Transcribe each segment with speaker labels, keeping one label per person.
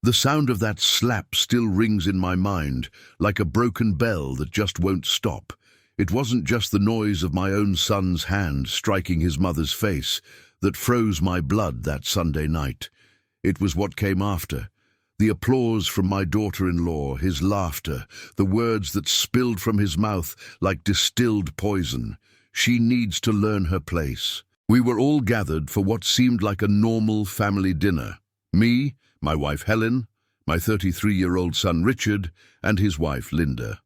Speaker 1: The sound of that slap still rings in my mind, like a broken bell that just won't stop. It wasn't just the noise of my own son's hand striking his mother's face that froze my blood that Sunday night. It was what came after. The applause from my daughter-in-law, his laughter, the words that spilled from his mouth like distilled poison. She needs to learn her place. We were all gathered for what seemed like a normal family dinner. Me, my wife Helen, my 33-year-old son Richard, and his wife Linda.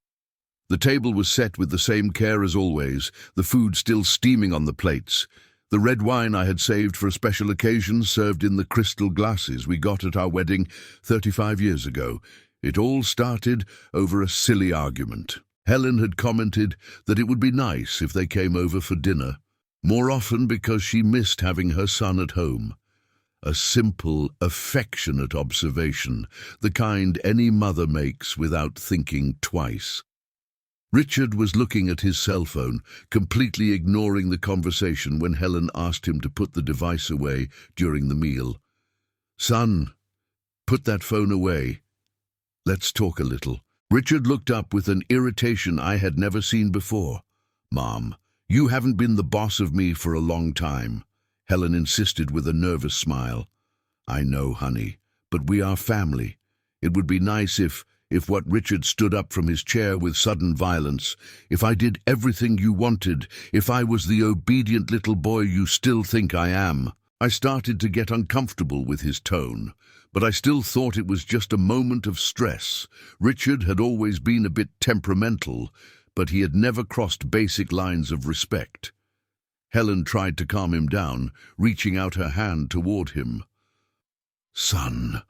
Speaker 1: The table was set with the same care as always, the food still steaming on the plates. The red wine I had saved for a special occasion served in the crystal glasses we got at our wedding 35 years ago. It all started over a silly argument. Helen had commented that it would be nice if they came over for dinner, more often because she missed having her son at home. A simple, affectionate observation, the kind any mother makes without thinking twice. Richard was looking at his cell phone, completely ignoring the conversation when Helen asked him to put the device away during the meal. "Son, put that phone away. Let's talk a little." Richard looked up with an irritation I had never seen before. "Mom, you haven't been the boss of me for a long time," Helen insisted with a nervous smile. "I know, honey, but we are family. It would be nice if what Richard stood up from his chair with sudden violence, if I did everything you wanted, if I was the obedient little boy you still think I am." I started to get uncomfortable with his tone, but I still thought it was just a moment of stress. Richard had always been a bit temperamental, but he had never crossed basic lines of respect. Helen tried to calm him down, reaching out her hand toward him. "Son,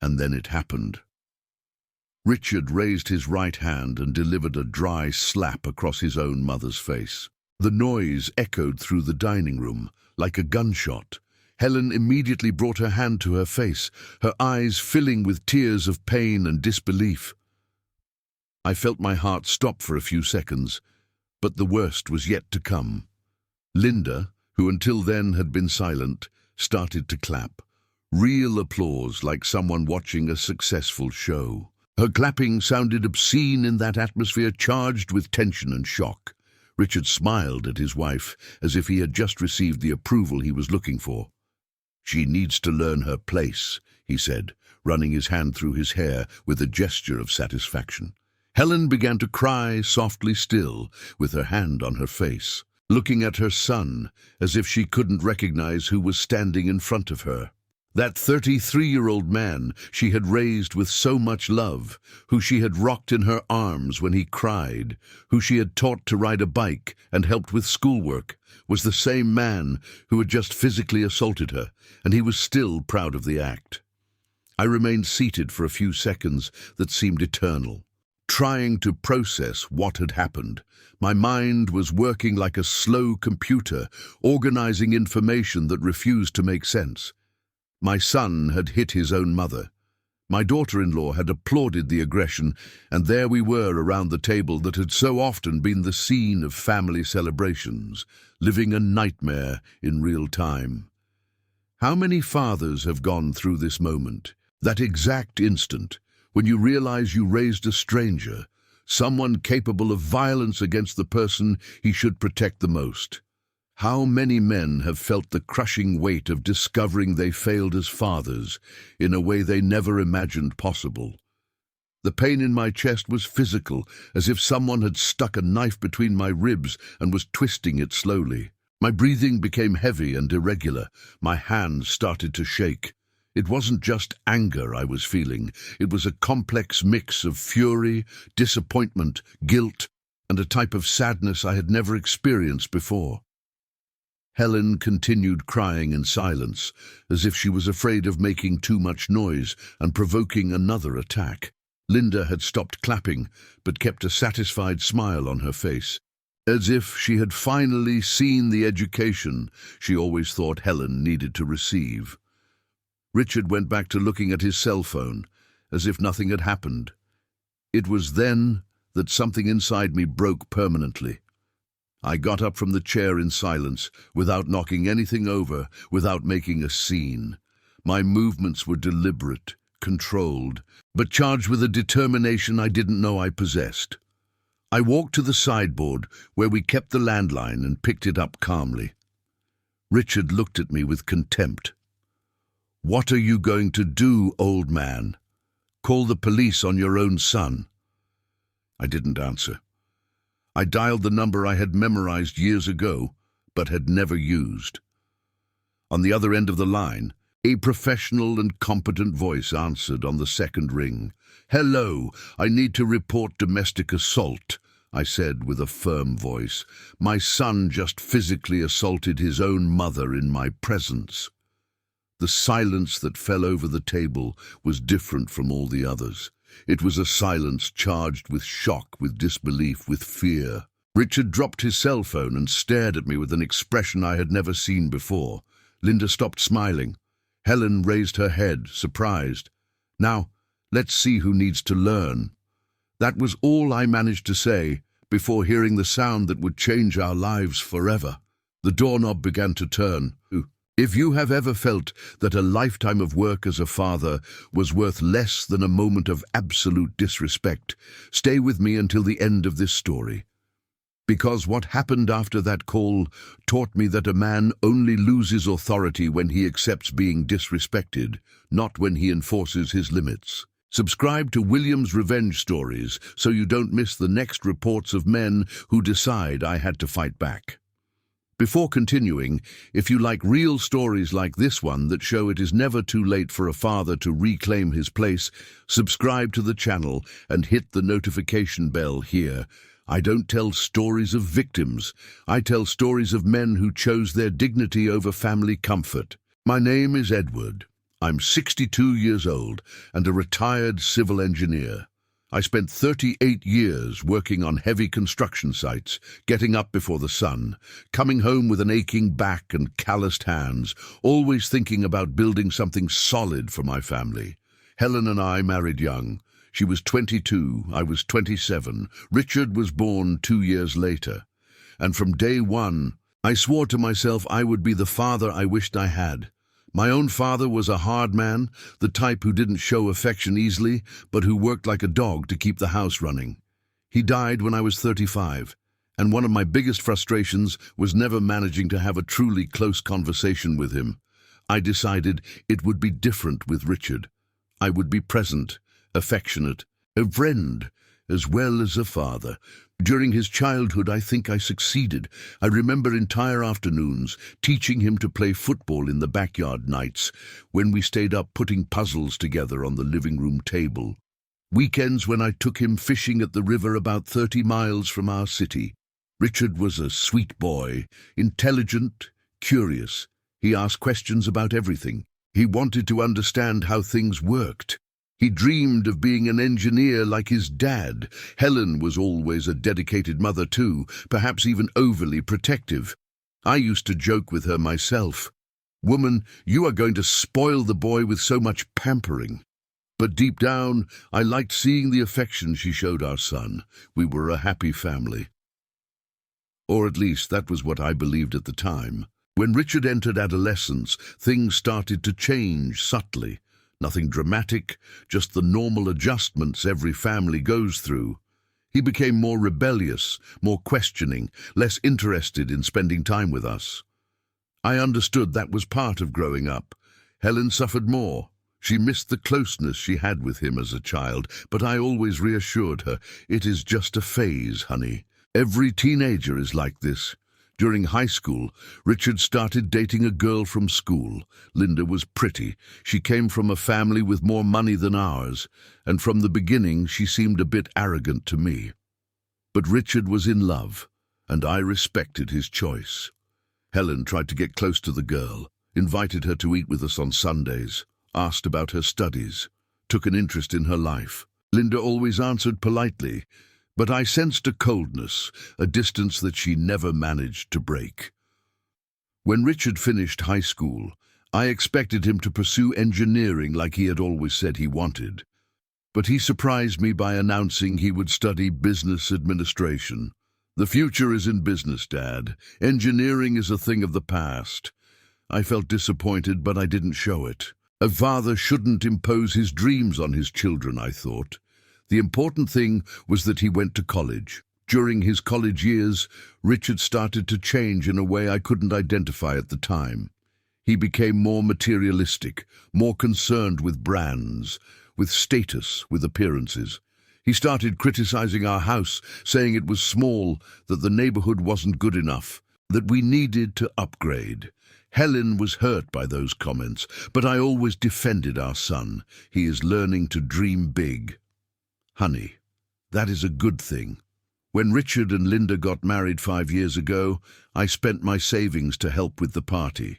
Speaker 1: And then it happened. Richard raised his right hand and delivered a dry slap across his own mother's face. The noise echoed through the dining room, like a gunshot. Helen immediately brought her hand to her face, her eyes filling with tears of pain and disbelief. I felt my heart stop for a few seconds, but the worst was yet to come. Linda, who until then had been silent, started to clap. Real applause, like someone watching a successful show. Her clapping sounded obscene in that atmosphere charged with tension and shock. Richard smiled at his wife as if he had just received the approval he was looking for. "She needs to learn her place," he said, running his hand through his hair with a gesture of satisfaction. Helen began to cry softly still, with her hand on her face, looking at her son as if she couldn't recognize who was standing in front of her. That 33-year-old man she had raised with so much love, who she had rocked in her arms when he cried, who she had taught to ride a bike and helped with schoolwork, was the same man who had just physically assaulted her, and he was still proud of the act. I remained seated for a few seconds that seemed eternal, trying to process what had happened. My mind was working like a slow computer, organizing information that refused to make sense. My son had hit his own mother. My daughter-in-law had applauded the aggression, and there we were around the table that had so often been the scene of family celebrations, living a nightmare in real time. How many fathers have gone through this moment, that exact instant, when you realize you raised a stranger, someone capable of violence against the person he should protect the most? How many men have felt the crushing weight of discovering they failed as fathers in a way they never imagined possible? The pain in my chest was physical, as if someone had stuck a knife between my ribs and was twisting it slowly. My breathing became heavy and irregular. My hands started to shake. It wasn't just anger I was feeling. It was a complex mix of fury, disappointment, guilt, and a type of sadness I had never experienced before. Helen continued crying in silence, as if she was afraid of making too much noise and provoking another attack. Linda had stopped clapping, but kept a satisfied smile on her face, as if she had finally seen the education she always thought Helen needed to receive. Richard went back to looking at his cell phone, as if nothing had happened. It was then that something inside me broke permanently. I got up from the chair in silence, without knocking anything over, without making a scene. My movements were deliberate, controlled, but charged with a determination I didn't know I possessed. I walked to the sideboard where we kept the landline and picked it up calmly. Richard looked at me with contempt. "What are you going to do, old man? Call the police on your own son?" I didn't answer. I dialed the number I had memorized years ago, but had never used. On the other end of the line, a professional and competent voice answered on the second ring. "Hello, I need to report domestic assault," I said with a firm voice. "My son just physically assaulted his own mother in my presence." The silence that fell over the table was different from all the others. It was a silence charged with shock, with disbelief, with fear. Richard dropped his cell phone and stared at me with an expression I had never seen before. Linda stopped smiling. Helen raised her head, surprised. "Now, let's see who needs to learn." That was all I managed to say before hearing the sound that would change our lives forever. The doorknob began to turn. If you have ever felt that a lifetime of work as a father was worth less than a moment of absolute disrespect, stay with me until the end of this story. Because what happened after that call taught me that a man only loses authority when he accepts being disrespected, not when he enforces his limits. Subscribe to William's Revenge Stories so you don't miss the next reports of men who decide I had to fight back. Before continuing, if you like real stories like this one that show it is never too late for a father to reclaim his place, subscribe to the channel and hit the notification bell here. I don't tell stories of victims. I tell stories of men who chose their dignity over family comfort. My name is Edward. I'm 62 years old and a retired civil engineer. I spent 38 years working on heavy construction sites, getting up before the sun, coming home with an aching back and calloused hands, always thinking about building something solid for my family. Helen and I married young. She was 22, I was 27. Richard was born 2 years later. And from day one, I swore to myself I would be the father I wished I had. My own father was a hard man, the type who didn't show affection easily, but who worked like a dog to keep the house running. He died when I was 35, and one of my biggest frustrations was never managing to have a truly close conversation with him. I decided it would be different with Richard. I would be present, affectionate, a friend, as well as a father. During his childhood, I think I succeeded. I remember entire afternoons teaching him to play football in the backyard nights, when we stayed up putting puzzles together on the living room table. Weekends when I took him fishing at the river about 30 miles from our city. Richard was a sweet boy, intelligent, curious. He asked questions about everything. He wanted to understand how things worked. He dreamed of being an engineer like his dad. Helen was always a dedicated mother too, perhaps even overly protective. I used to joke with her myself. "Woman, you are going to spoil the boy with so much pampering." But deep down, I liked seeing the affection she showed our son. We were a happy family. Or at least that was what I believed at the time. When Richard entered adolescence, things started to change subtly. Nothing dramatic, just the normal adjustments every family goes through. He became more rebellious, more questioning, less interested in spending time with us. I understood that was part of growing up. Helen suffered more. She missed the closeness she had with him as a child, but I always reassured her, "It is just a phase, honey. Every teenager is like this." During high school, Richard started dating a girl from school. Linda was pretty. She came from a family with more money than ours, and from the beginning she seemed a bit arrogant to me. But Richard was in love, and I respected his choice. Helen tried to get close to the girl, invited her to eat with us on Sundays, asked about her studies, took an interest in her life. Linda always answered politely, but I sensed a coldness, a distance that she never managed to break. When Richard finished high school, I expected him to pursue engineering like he had always said he wanted. But he surprised me by announcing he would study business administration. "The future is in business, Dad. Engineering is a thing of the past." I felt disappointed, but I didn't show it. A father shouldn't impose his dreams on his children, I thought. The important thing was that he went to college. During his college years, Richard started to change in a way I couldn't identify at the time. He became more materialistic, more concerned with brands, with status, with appearances. He started criticizing our house, saying it was small, that the neighborhood wasn't good enough, that we needed to upgrade. Helen was hurt by those comments, but I always defended our son. He is learning to dream big. Honey, that is a good thing. When Richard and Linda got married 5 years ago, I spent my savings to help with the party.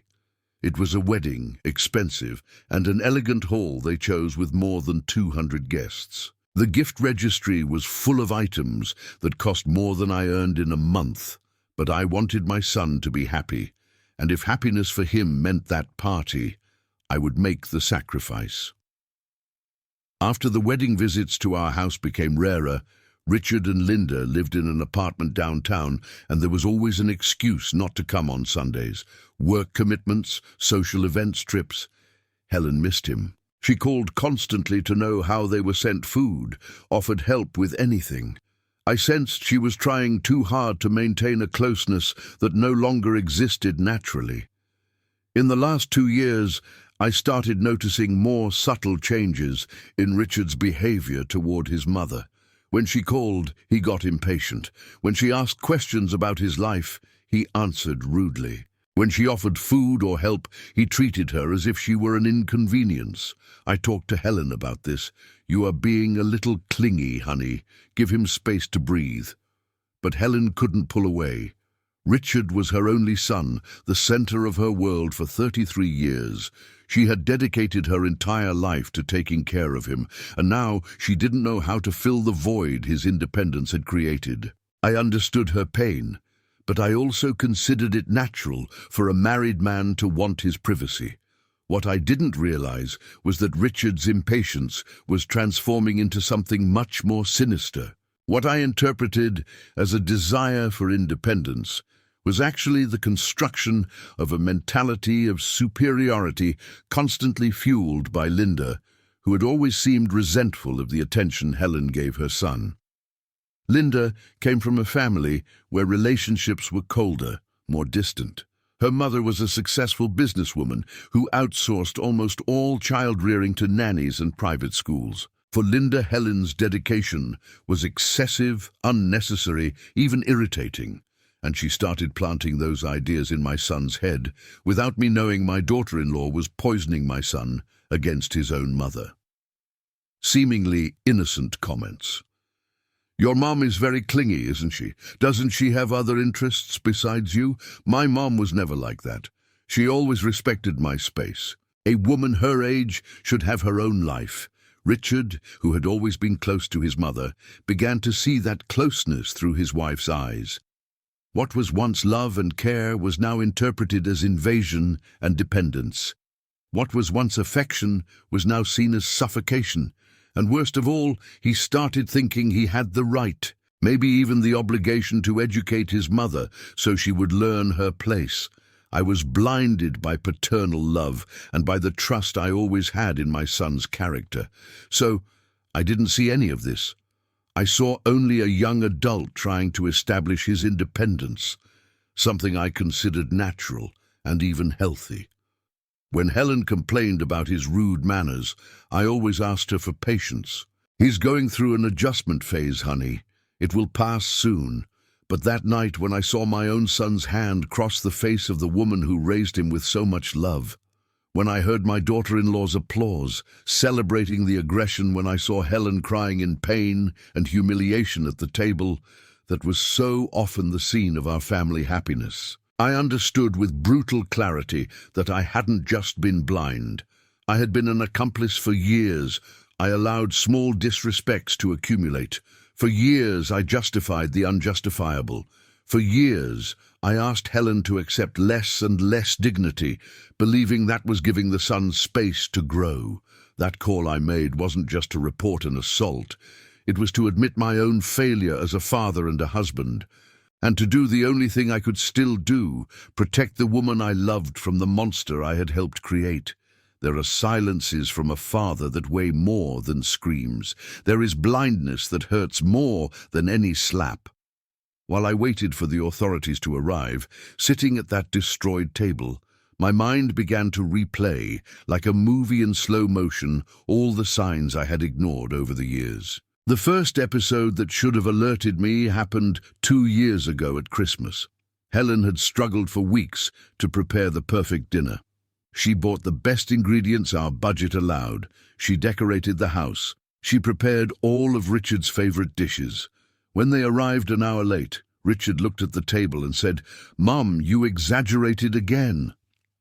Speaker 1: It was a wedding, expensive, and an elegant hall they chose with more than 200 guests. The gift registry was full of items that cost more than I earned in a month, but I wanted my son to be happy, and if happiness for him meant that party, I would make the sacrifice. After the wedding visits to our house became rarer, Richard and Linda lived in an apartment downtown, and there was always an excuse not to come on Sundays. Work commitments, social events, trips. Helen missed him. She called constantly to know how they were sent food, offered help with anything. I sensed she was trying too hard to maintain a closeness that no longer existed naturally. In the last 2 years, I started noticing more subtle changes in Richard's behavior toward his mother. When she called, he got impatient. When she asked questions about his life, he answered rudely. When she offered food or help, he treated her as if she were an inconvenience. I talked to Helen about this. "You are being a little clingy, honey. Give him space to breathe." But Helen couldn't pull away. Richard was her only son, the center of her world for 33 years. She had dedicated her entire life to taking care of him, and now she didn't know how to fill the void his independence had created. I understood her pain, but I also considered it natural for a married man to want his privacy. What I didn't realize was that Richard's impatience was transforming into something much more sinister. What I interpreted as a desire for independence was actually the construction of a mentality of superiority constantly fueled by Linda, who had always seemed resentful of the attention Helen gave her son. Linda came from a family where relationships were colder, more distant. Her mother was a successful businesswoman who outsourced almost all child-rearing to nannies and private schools. For Linda, Helen's dedication was excessive, unnecessary, even irritating, and she started planting those ideas in my son's head without me knowing my daughter-in-law was poisoning my son against his own mother. Seemingly innocent comments. "Your mom is very clingy, isn't she? Doesn't she have other interests besides you? My mom was never like that. She always respected my space. A woman her age should have her own life." Richard, who had always been close to his mother, began to see that closeness through his wife's eyes. What was once love and care was now interpreted as invasion and dependence. What was once affection was now seen as suffocation. And worst of all, he started thinking he had the right, maybe even the obligation to educate his mother so she would learn her place. I was blinded by paternal love and by the trust I always had in my son's character. So I didn't see any of this. I saw only a young adult trying to establish his independence, something I considered natural and even healthy. When Helen complained about his rude manners, I always asked her for patience. "He's going through an adjustment phase, honey. It will pass soon." But that night, when I saw my own son's hand cross the face of the woman who raised him with so much love, when I heard my daughter-in-law's applause, celebrating the aggression, when I saw Helen crying in pain and humiliation at the table that was so often the scene of our family happiness, I understood with brutal clarity that I hadn't just been blind. I had been an accomplice for years. I allowed small disrespects to accumulate. For years I justified the unjustifiable. For years I asked Helen to accept less and less dignity, believing that was giving the son space to grow. That call I made wasn't just to report an assault. It was to admit my own failure as a father and a husband, and to do the only thing I could still do, protect the woman I loved from the monster I had helped create. There are silences from a father that weigh more than screams. There is blindness that hurts more than any slap. While I waited for the authorities to arrive, sitting at that destroyed table, my mind began to replay, like a movie in slow motion, all the signs I had ignored over the years. The first episode that should have alerted me happened 2 years ago at Christmas. Helen had struggled for weeks to prepare the perfect dinner. She bought the best ingredients our budget allowed. She decorated the house. She prepared all of Richard's favorite dishes. When they arrived an hour late, Richard looked at the table and said, "Mom, you exaggerated again.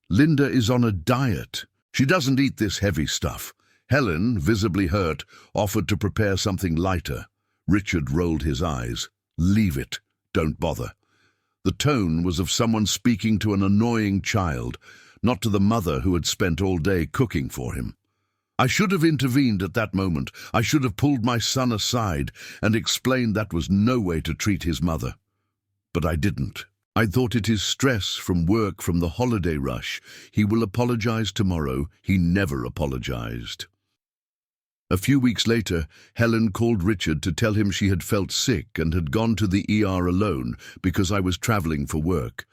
Speaker 1: Linda is on a diet. She doesn't eat this heavy stuff." Helen, visibly hurt, offered to prepare something lighter. Richard rolled his eyes. "Leave it. Don't bother." The tone was of someone speaking to an annoying child, not to the mother who had spent all day cooking for him. I should have intervened at that moment. I should have pulled my son aside and explained that was no way to treat his mother. But I didn't. I thought it is stress from work, from the holiday rush. He will apologize tomorrow. He never apologized. A few weeks later, Helen called Richard to tell him she had felt sick and had gone to the ER alone because I was traveling for work.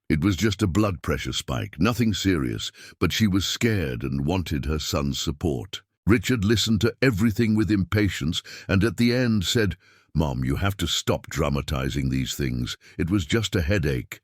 Speaker 1: It was just a blood pressure spike, nothing serious, but she was scared and wanted her son's support. Richard listened to everything with impatience and at the end said, "Mom, you have to stop dramatizing these things. It was just a headache."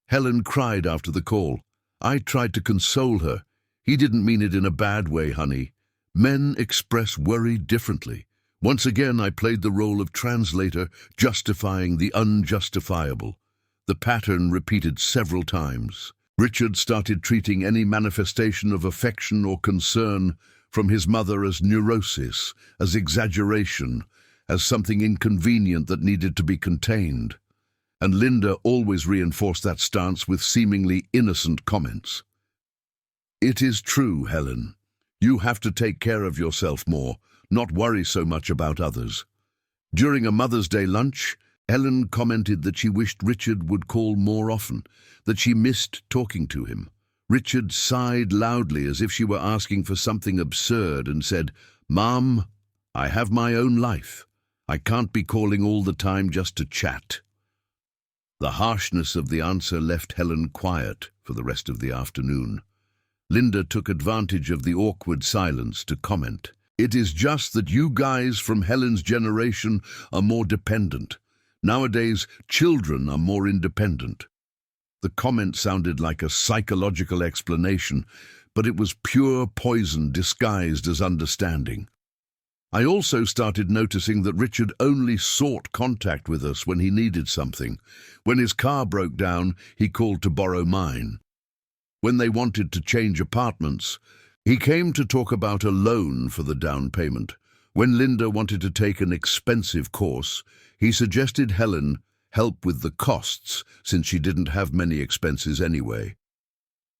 Speaker 1: Helen cried after the call. I tried to console her. "He didn't mean it in a bad way, honey. Men express worry differently." Once again, I played the role of translator, justifying the unjustifiable. The pattern repeated several times. Richard started treating any manifestation of affection or concern from his mother as neurosis, as exaggeration, as something inconvenient that needed to be contained. And Linda always reinforced that stance with seemingly innocent comments. "It is true, Helen. You have to take care of yourself more, not worry so much about others." During a Mother's Day lunch, Helen commented that she wished Richard would call more often, that she missed talking to him. Richard sighed loudly as if she were asking for something absurd and said, "Mom, I have my own life. I can't be calling all the time just to chat." The harshness of the answer left Helen quiet for the rest of the afternoon. Linda took advantage of the awkward silence to comment, "It is just that you guys from Helen's generation are more dependent. Nowadays, children are more independent." The comment sounded like a psychological explanation, but it was pure poison disguised as understanding. I also started noticing that Richard only sought contact with us when he needed something. When his car broke down, he called to borrow mine. When they wanted to change apartments, he came to talk about a loan for the down payment. When Linda wanted to take an expensive course, he suggested Helen help with the costs since she didn't have many expenses anyway.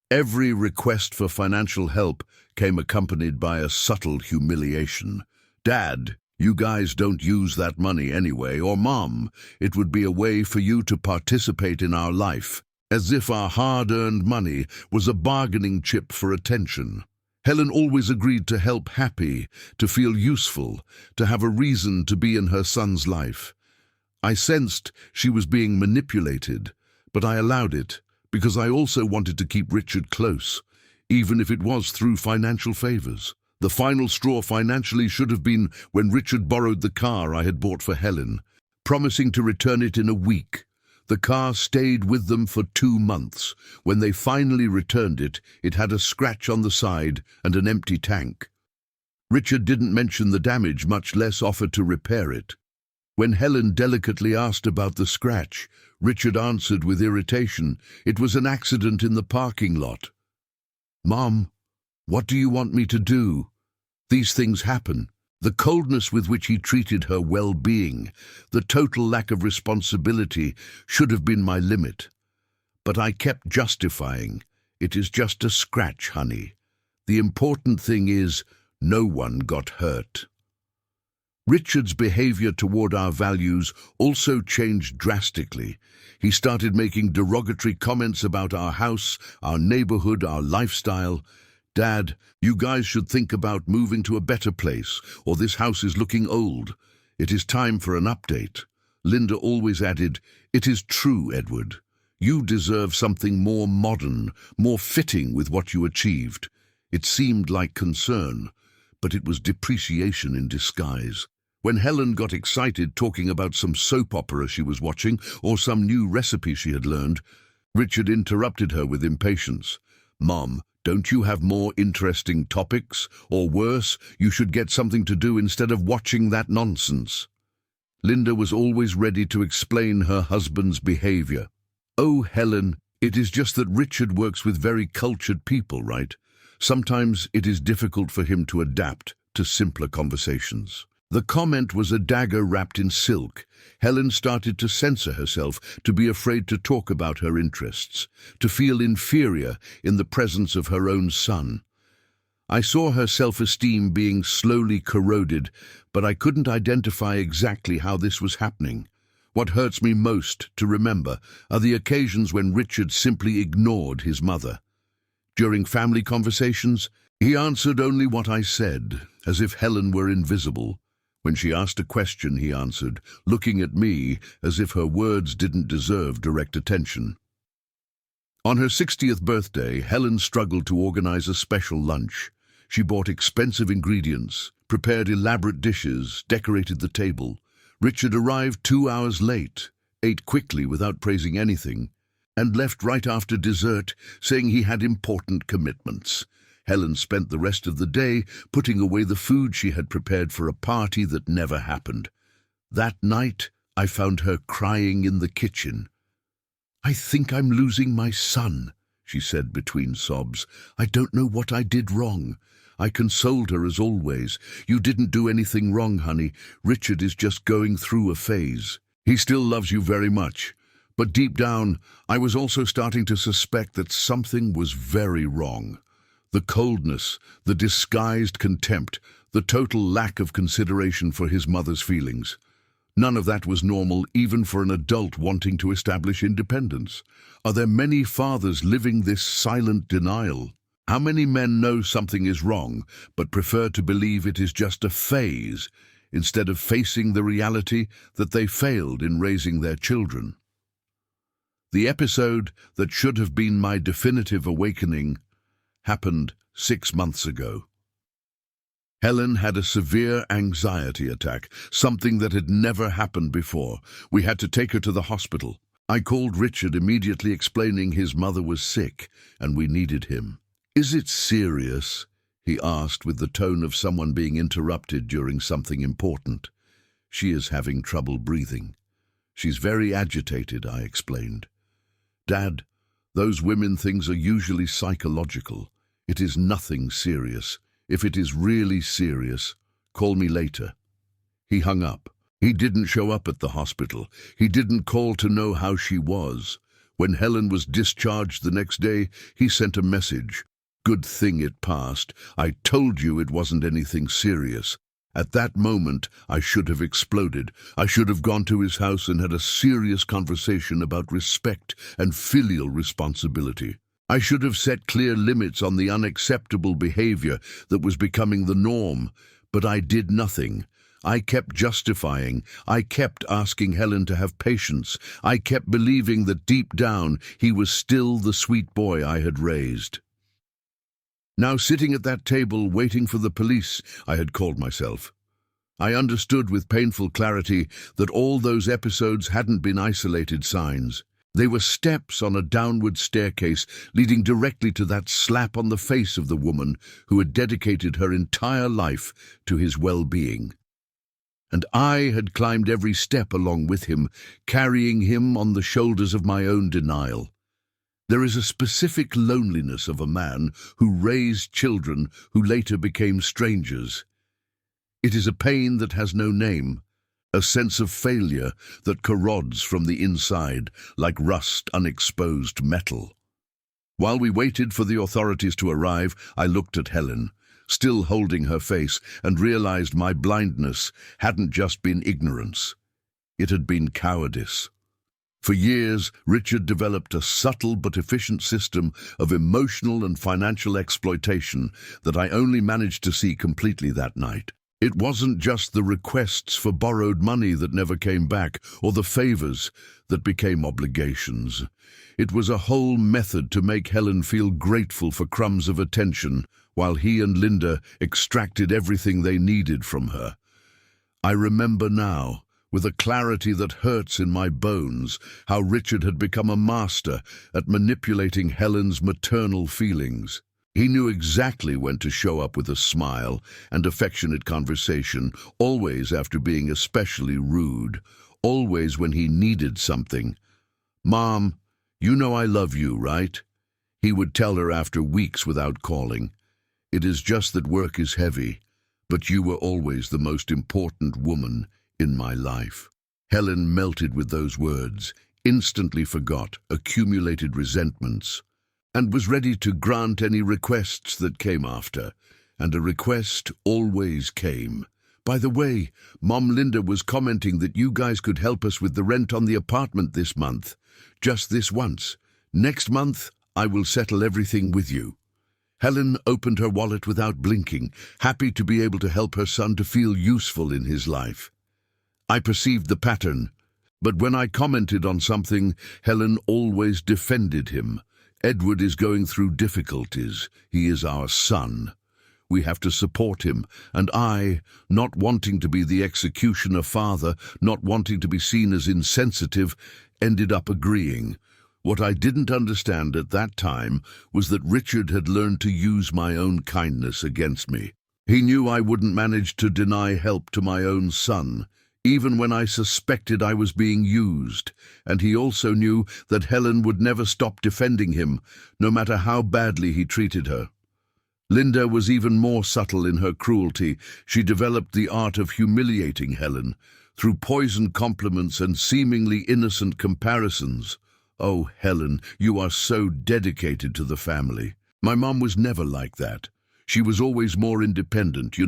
Speaker 1: Every request for financial help came accompanied by a subtle humiliation. "Dad, you guys don't use that money anyway," or "Mom, it would be a way for you to participate in our life," as if our hard-earned money was a bargaining chip for attention. Helen always agreed to help happy, to feel useful, to have a reason to be in her son's life. I sensed she was being manipulated, but I allowed it because I also wanted to keep Richard close, even if it was through financial favors. The final straw financially should have been when Richard borrowed the car I had bought for Helen, promising to return it in a week. The car stayed with them for 2 months. When they finally returned it, it had a scratch on the side and an empty tank. Richard didn't mention the damage, much less offer to repair it. When Helen delicately asked about the scratch, Richard answered with irritation, "It was an accident in the parking lot." "Mom, what do you want me to do? These things happen." The coldness with which he treated her well-being, the total lack of responsibility, should have been my limit. But I kept justifying, "It is just a scratch, honey. The important thing is, no one got hurt." Richard's behavior toward our values also changed drastically. He started making derogatory comments about our house, our neighborhood, our lifestyle. "Dad, you guys should think about moving to a better place, or this house is looking old. It is time for an update." Linda always added, "It is true, Edward. You deserve something more modern, more fitting with what you achieved." It seemed like concern, but it was depreciation in disguise. When Helen got excited talking about some soap opera she was watching or some new recipe she had learned, Richard interrupted her with impatience. "Mom, don't you have more interesting topics? Or worse, you should get something to do instead of watching that nonsense." Linda was always ready to explain her husband's behavior. "Oh, Helen, it is just that Richard works with very cultured people, right? Sometimes it is difficult for him to adapt to simpler conversations." The comment was a dagger wrapped in silk. Helen started to censor herself, to be afraid to talk about her interests, to feel inferior in the presence of her own son. I saw her self-esteem being slowly corroded, but I couldn't identify exactly how this was happening. What hurts me most to remember are the occasions when Richard simply ignored his mother. During family conversations, he answered only what I said, as if Helen were invisible. When she asked a question, he answered, looking at me as if her words didn't deserve direct attention. On her 60th birthday, Helen struggled to organize a special lunch. She bought expensive ingredients, prepared elaborate dishes, decorated the table. Richard arrived 2 hours late, ate quickly without praising anything, and left right after dessert, saying he had important commitments. Helen spent the rest of the day putting away the food she had prepared for a party that never happened. That night, I found her crying in the kitchen. "I think I'm losing my son," she said between sobs. "I don't know what I did wrong." I consoled her as always. "You didn't do anything wrong, honey. Richard is just going through a phase. He still loves you very much." But deep down, I was also starting to suspect that something was very wrong. The coldness, the disguised contempt, the total lack of consideration for his mother's feelings. None of that was normal, even for an adult wanting to establish independence. Are there many fathers living this silent denial? How many men know something is wrong, but prefer to believe it is just a phase, instead of facing the reality that they failed in raising their children? The episode that should have been my definitive awakening happened 6 months ago. Helen had a severe anxiety attack, something that had never happened before. We had to take her to the hospital. I called Richard, immediately explaining his mother was sick and we needed him. "Is it serious?" he asked with the tone of someone being interrupted during something important. "She is having trouble breathing. She's very agitated," I explained. "Dad, those women things are usually psychological. It is nothing serious. If it is really serious, call me later." He hung up. He didn't show up at the hospital. He didn't call to know how she was. When Helen was discharged the next day, he sent a message. "Good thing it passed. I told you it wasn't anything serious." At that moment, I should have exploded. I should have gone to his house and had a serious conversation about respect and filial responsibility. I should have set clear limits on the unacceptable behavior that was becoming the norm, but I did nothing. I kept justifying. I kept asking Helen to have patience. I kept believing that deep down he was still the sweet boy I had raised. Now sitting at that table waiting for the police, I had called myself. I understood with painful clarity that all those episodes hadn't been isolated signs. They were steps on a downward staircase leading directly to that slap on the face of the woman who had dedicated her entire life to his well-being. And I had climbed every step along with him, carrying him on the shoulders of my own denial. There is a specific loneliness of a man who raised children who later became strangers. It is a pain that has no name, a sense of failure that corrodes from the inside like rust unexposed metal. While we waited for the authorities to arrive, I looked at Helen, still holding her face, and realized my blindness hadn't just been ignorance. It had been cowardice. For years, Richard developed a subtle but efficient system of emotional and financial exploitation that I only managed to see completely that night. It wasn't just the requests for borrowed money that never came back, or the favors that became obligations. It was a whole method to make Helen feel grateful for crumbs of attention, while he and Linda extracted everything they needed from her. I remember now, with a clarity that hurts in my bones, how Richard had become a master at manipulating Helen's maternal feelings. He knew exactly when to show up with a smile and affectionate conversation, always after being especially rude, always when he needed something. "Mom, you know I love you, right?" he would tell her after weeks without calling. "It is just that work is heavy, but you were always the most important woman in my life." Helen melted with those words, instantly forgot accumulated resentments, and was ready to grant any requests that came after. And a request always came. "By the way, Mom, Linda was commenting that you guys could help us with the rent on the apartment this month. Just this once. Next month, I will settle everything with you." Helen opened her wallet without blinking, happy to be able to help her son to feel useful in his life. I perceived the pattern, but when I commented on something, Helen always defended him. "Edward is going through difficulties. He is our son. We have to support him." And I, not wanting to be the executioner father, not wanting to be seen as insensitive, ended up agreeing. What I didn't understand at that time was that Richard had learned to use my own kindness against me. He knew I wouldn't manage to deny help to my own son, even when I suspected I was being used, and he also knew that Helen would never stop defending him, no matter how badly he treated her. Linda was even more subtle in her cruelty. She developed the art of humiliating Helen, through poisoned compliments and seemingly innocent comparisons. "Oh, Helen, you are so dedicated to the family." My mom was never like that. She was always more independent,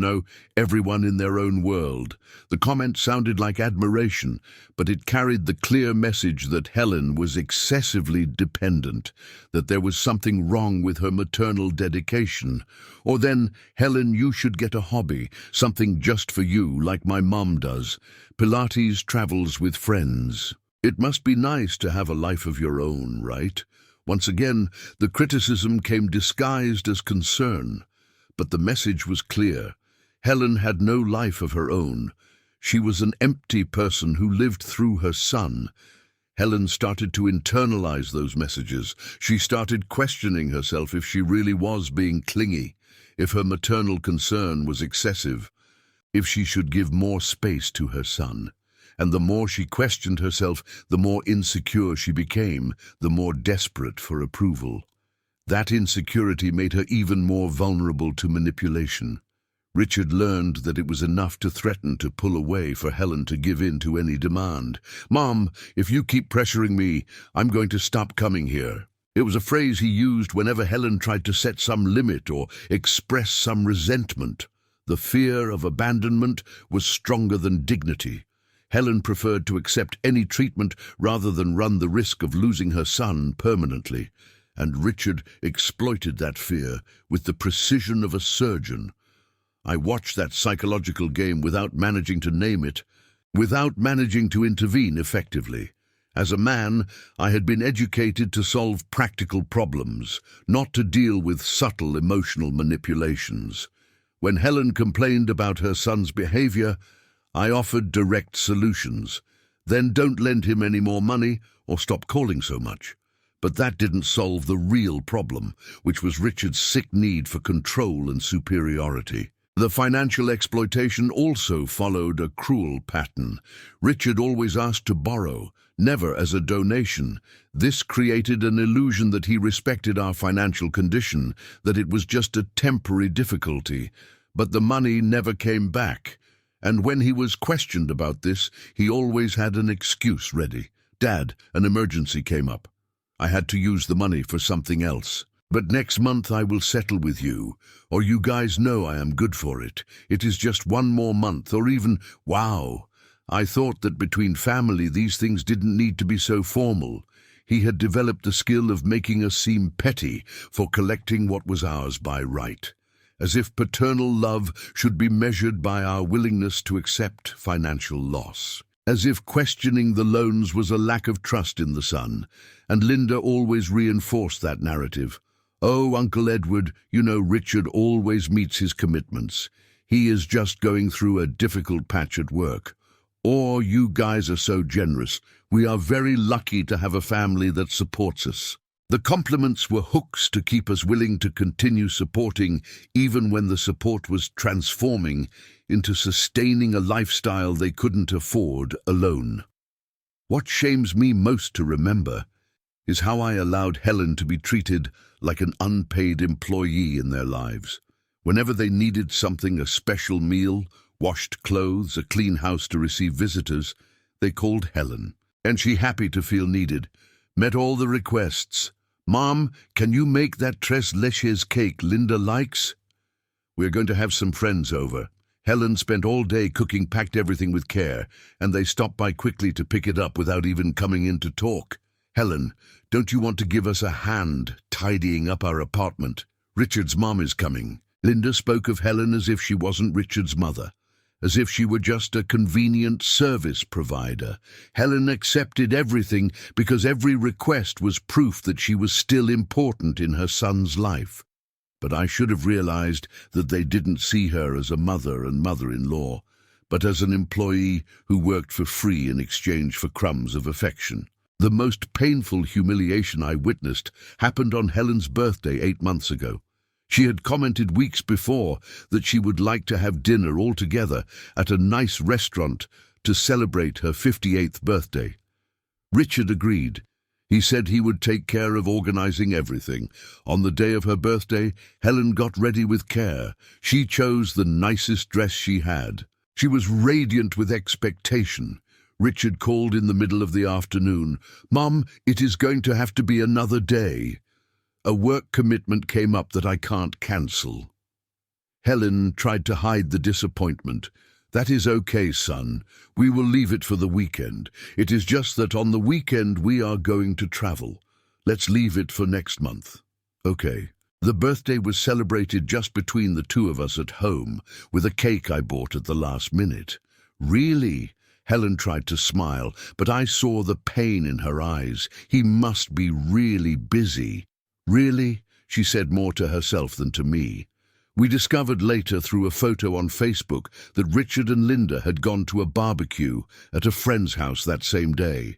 Speaker 1: everyone in their own world. The comment sounded like admiration, but it carried the clear message that Helen was excessively dependent, that there was something wrong with her maternal dedication. Or then, "Helen, you should get a hobby, something just for you, like my mom does. Pilates, travels with friends. It must be nice to have a life of your own, right?" Once again, the criticism came disguised as concern. But the message was clear. Helen had no life of her own. She was an empty person who lived through her son. Helen started to internalize those messages. She started questioning herself if she really was being clingy, if her maternal concern was excessive, if she should give more space to her son. And the more she questioned herself, the more insecure she became, the more desperate for approval. That insecurity made her even more vulnerable to manipulation. Richard learned that it was enough to threaten to pull away for Helen to give in to any demand. "Mom, if you keep pressuring me, I'm going to stop coming here." It was a phrase he used whenever Helen tried to set some limit or express some resentment. The fear of abandonment was stronger than dignity. Helen preferred to accept any treatment rather than run the risk of losing her son permanently. And Richard exploited that fear with the precision of a surgeon. I watched that psychological game without managing to name it, without managing to intervene effectively. As a man, I had been educated to solve practical problems, not to deal with subtle emotional manipulations. When Helen complained about her son's behavior, I offered direct solutions. Then don't lend him any more money or stop calling so much. But that didn't solve the real problem, which was Richard's sick need for control and superiority. The financial exploitation also followed a cruel pattern. Richard always asked to borrow, never as a donation. This created an illusion that he respected our financial condition, that it was just a temporary difficulty. But the money never came back. And when he was questioned about this, he always had an excuse ready. "Dad, an emergency came up. I had to use the money for something else. But next month I will settle with you, or you guys know I am good for it. It is just one more month," or even, "Wow, I thought that between family these things didn't need to be so formal. He had developed the skill of making us seem petty for collecting what was ours by right, as if paternal love should be measured by our willingness to accept financial loss, as if questioning the loans was a lack of trust in the son, and Linda always reinforced that narrative. "Oh, Uncle Edward, you know Richard always meets his commitments. He is just going through a difficult patch at work." Or, "You guys are so generous. We are very lucky to have a family that supports us." The compliments were hooks to keep us willing to continue supporting, even when the support was transforming into sustaining a lifestyle they couldn't afford alone. What shames me most to remember is how I allowed Helen to be treated like an unpaid employee in their lives. Whenever they needed something, a special meal, washed clothes, a clean house to receive visitors, they called Helen. And she, happy to feel needed, met all the requests. "Mom, can you make that tres leches cake Linda likes? We're going to have some friends over." Helen spent all day cooking, packed everything with care, and they stopped by quickly to pick it up without even coming in to talk. "Helen, don't you want to give us a hand tidying up our apartment? Richard's mom is coming." Linda spoke of Helen as if she wasn't Richard's mother, as if she were just a convenient service provider. Helen accepted everything because every request was proof that she was still important in her son's life. But I should have realized that they didn't see her as a mother and mother-in-law, but as an employee who worked for free in exchange for crumbs of affection. The most painful humiliation I witnessed happened on Helen's birthday 8 months ago. She had commented weeks before that she would like to have dinner all together at a nice restaurant to celebrate her 58th birthday. Richard agreed. He said he would take care of organizing everything. On the day of her birthday, Helen got ready with care. She chose the nicest dress she had. She was radiant with expectation. Richard called in the middle of the afternoon. "Mom, it is going to have to be another day. A work commitment came up that I can't cancel." Helen tried to hide the disappointment. "That is okay, son. We will leave it for the weekend. It is just that on the weekend we are going to travel. Let's leave it for next month." "Okay." The birthday was celebrated just between the two of us at home, with a cake I bought at the last minute. "Really?" Helen tried to smile, but I saw the pain in her eyes. "He must be really busy." "Really?" she said, more to herself than to me. We discovered later through a photo on Facebook that Richard and Linda had gone to a barbecue at a friend's house that same day.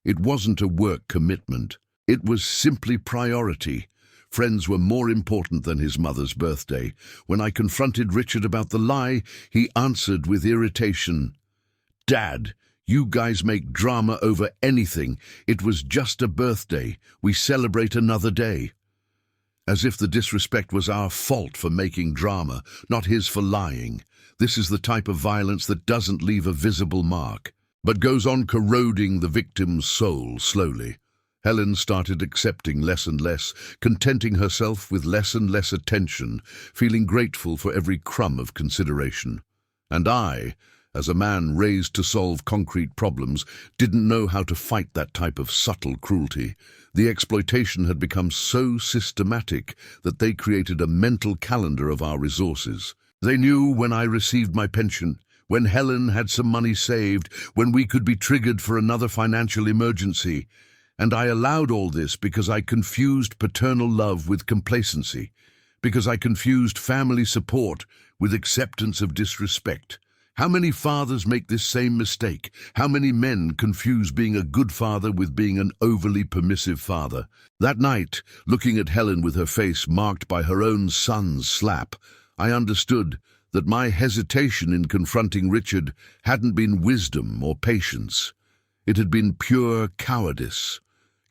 Speaker 1: It wasn't a work commitment. It was simply priority. Friends were more important than his mother's birthday. When I confronted Richard about the lie, he answered with irritation, "Dad, you guys make drama over anything. It was just a birthday. We celebrate another day." As if the disrespect was our fault for making drama, not his for lying. This is the type of violence that doesn't leave a visible mark, but goes on corroding the victim's soul slowly. Helen started accepting less and less, contenting herself with less and less attention, feeling grateful for every crumb of consideration. And I, as a man raised to solve concrete problems, didn't know how to fight that type of subtle cruelty. The exploitation had become so systematic that they created a mental calendar of our resources. They knew when I received my pension, when Helen had some money saved, when we could be triggered for another financial emergency. And I allowed all this because I confused paternal love with complacency, because I confused family support with acceptance of disrespect. How many fathers make this same mistake? How many men confuse being a good father with being an overly permissive father? That night, looking at Helen with her face marked by her own son's slap, I understood that my hesitation in confronting Richard hadn't been wisdom or patience. It had been pure cowardice.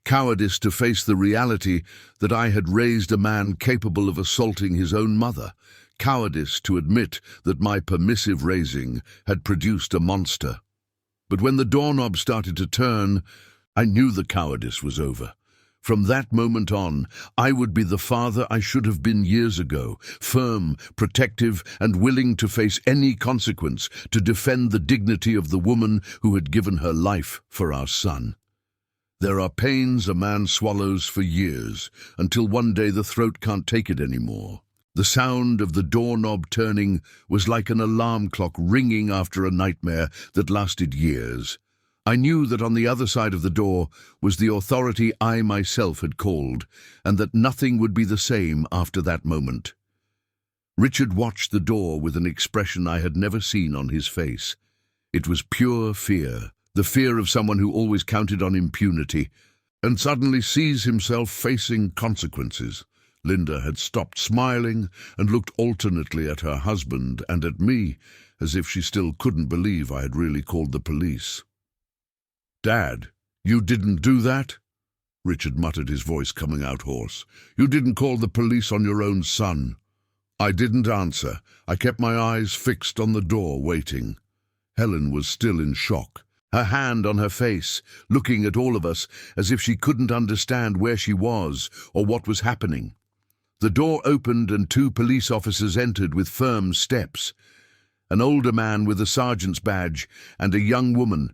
Speaker 1: Cowardice to face the reality that I had raised a man capable of assaulting his own mother. Cowardice to admit that my permissive raising had produced a monster. But when the doorknob started to turn, I knew the cowardice was over. From that moment on, I would be the father I should have been years ago, firm, protective, and willing to face any consequence to defend the dignity of the woman who had given her life for our son. There are pains a man swallows for years, until one day the throat can't take it anymore. The sound of the doorknob turning was like an alarm clock ringing after a nightmare that lasted years. I knew that on the other side of the door was the authority I myself had called, and that nothing would be the same after that moment. Richard watched the door with an expression I had never seen on his face. It was pure fear, the fear of someone who always counted on impunity, and suddenly sees himself facing consequences. Linda had stopped smiling and looked alternately at her husband and at me, as if she still couldn't believe I had really called the police. "Dad, you didn't do that?" Richard muttered, his voice coming out hoarse. "You didn't call the police on your own son." I didn't answer. I kept my eyes fixed on the door, waiting. Helen was still in shock, her hand on her face, looking at all of us as if she couldn't understand where she was or what was happening. The door opened and 2 police officers entered with firm steps. An older man with a sergeant's badge and a young woman,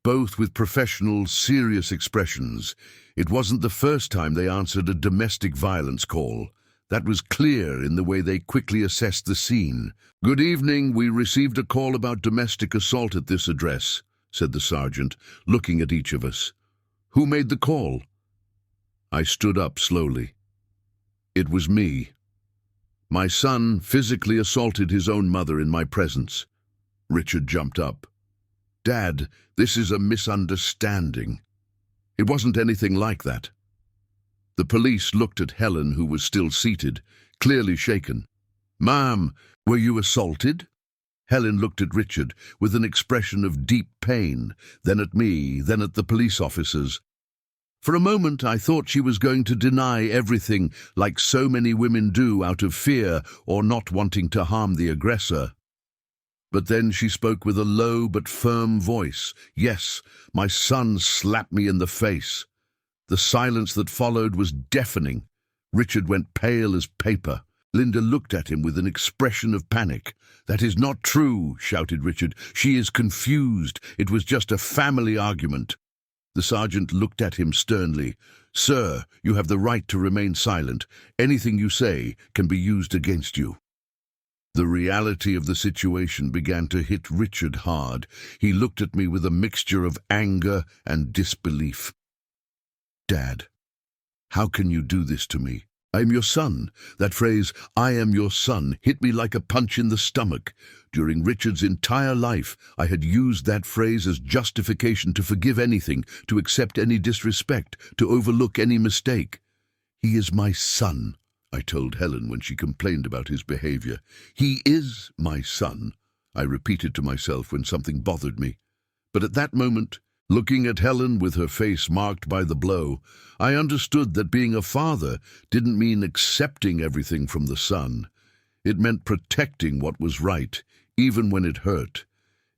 Speaker 1: both with professional, serious expressions. It wasn't the first time they answered a domestic violence call. That was clear in the way they quickly assessed the scene. "Good evening, we received a call about domestic assault at this address," said the sergeant, looking at each of us. "Who made the call?" I stood up slowly. It was me. My son physically assaulted his own mother in my presence. Richard jumped up. "Dad, this is a misunderstanding. It wasn't anything like that." The police looked at Helen, who was still seated, clearly shaken. "Ma'am, were you assaulted?" Helen looked at Richard with an expression of deep pain, then at me, then at the police officers. For a moment I thought she was going to deny everything, like so many women do out of fear or not wanting to harm the aggressor. But then she spoke with a low but firm voice. "Yes, my son slapped me in the face." The silence that followed was deafening. Richard went pale as paper. Linda looked at him with an expression of panic. "That is not true," shouted Richard. "She is confused. It was just a family argument." The sergeant looked at him sternly. "Sir, you have the right to remain silent. Anything you say can be used against you." The reality of the situation began to hit Richard hard. He looked at me with a mixture of anger and disbelief. "Dad, how can you do this to me? I am your son." That phrase, "I am your son," hit me like a punch in the stomach. During Richard's entire life, I had used that phrase as justification to forgive anything, to accept any disrespect, to overlook any mistake. "He is my son," I told Helen when she complained about his behavior. "He is my son," I repeated to myself when something bothered me. But at that moment, looking at Helen with her face marked by the blow, I understood that being a father didn't mean accepting everything from the son. It meant protecting what was right, even when it hurt.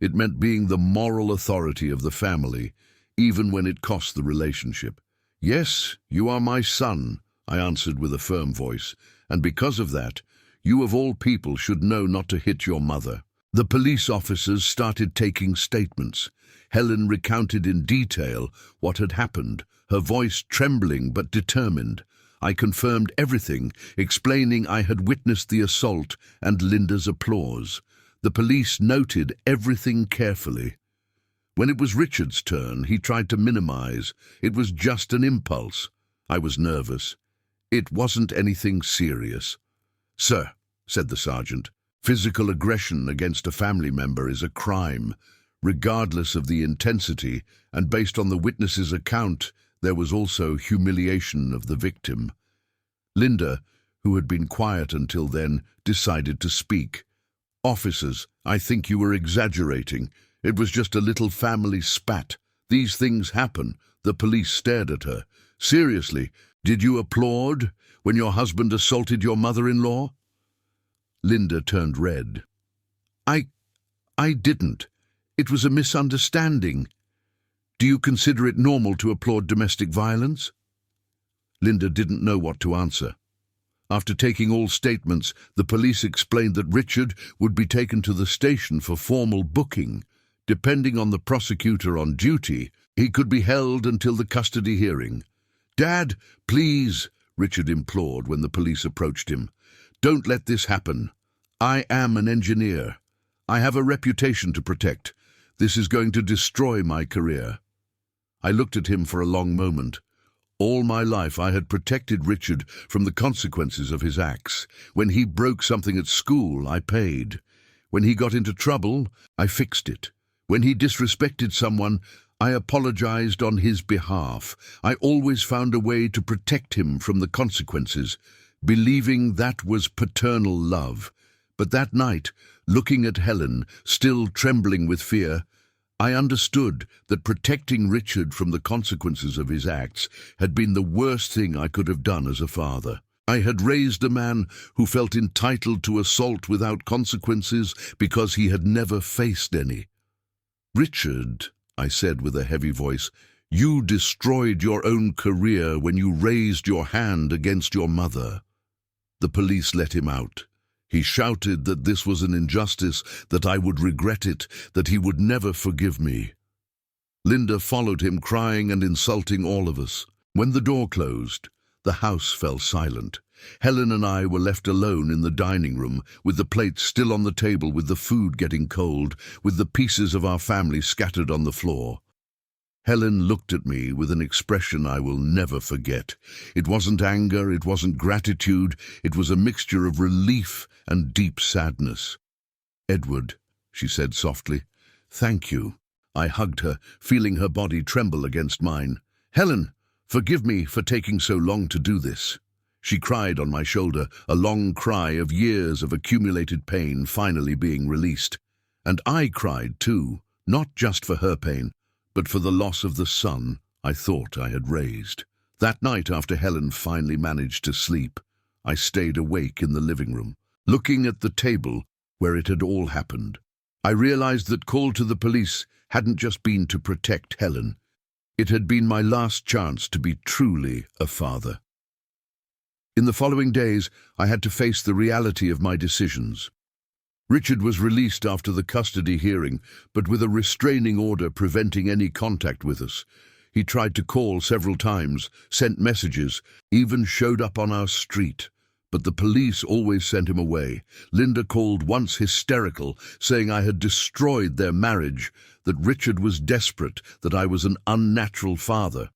Speaker 1: It meant being the moral authority of the family, even when it cost the relationship. "Yes, you are my son," I answered with a firm voice, "and because of that, you of all people should know not to hit your mother." The police officers started taking statements. Helen recounted in detail what had happened, her voice trembling but determined. I confirmed everything, explaining I had witnessed the assault and Linda's applause. The police noted everything carefully. When it was Richard's turn, he tried to minimize. It was just an impulse. I was nervous. It wasn't anything serious. "Sir," said the sergeant, "physical aggression against a family member is a crime. Regardless of the intensity, and based on the witness's account, there was also humiliation of the victim." Linda, who had been quiet until then, decided to speak. "Officers, I think you were exaggerating. It was just a little family spat. These things happen." The police stared at her. "Seriously, did you applaud when your husband assaulted your mother-in-law?" Linda turned red. I didn't. It was a misunderstanding. Do you consider it normal to applaud domestic violence?" Linda didn't know what to answer. After taking all statements, the police explained that Richard would be taken to the station for formal booking. Depending on the prosecutor on duty, he could be held until the custody hearing. "Dad, please," Richard implored when the police approached him. "Don't let this happen. I am an engineer. I have a reputation to protect. This is going to destroy my career." I looked at him for a long moment. All my life I had protected Richard from the consequences of his acts. When he broke something at school, I paid. When he got into trouble, I fixed it. When he disrespected someone, I apologized on his behalf. I always found a way to protect him from the consequences, believing that was paternal love. But that night, looking at Helen, still trembling with fear, I understood that protecting Richard from the consequences of his acts had been the worst thing I could have done as a father. I had raised a man who felt entitled to assault without consequences because he had never faced any. "Richard," I said with a heavy voice, "you destroyed your own career when you raised your hand against your mother." The police let him out. He shouted that this was an injustice, that I would regret it, that he would never forgive me. Linda followed him, crying and insulting all of us. When the door closed, the house fell silent. Helen and I were left alone in the dining room, with the plates still on the table, with the food getting cold, with the pieces of our family scattered on the floor. Helen looked at me with an expression I will never forget. It wasn't anger, it wasn't gratitude, it was a mixture of relief and deep sadness. "Edward," she said softly, "thank you." I hugged her, feeling her body tremble against mine. "Helen, forgive me for taking so long to do this." She cried on my shoulder, a long cry of years of accumulated pain finally being released. And I cried too, not just for her pain, but for the loss of the son I thought I had raised. That night, after Helen finally managed to sleep, I stayed awake in the living room, looking at the table where it had all happened. I realized that call to the police hadn't just been to protect Helen. It had been my last chance to be truly a father. In the following days, I had to face the reality of my decisions. Richard was released after the custody hearing, but with a restraining order preventing any contact with us. He tried to call several times, sent messages, even showed up on our street. But the police always sent him away. Linda called once hysterical, saying I had destroyed their marriage, that Richard was desperate, that I was an unnatural father.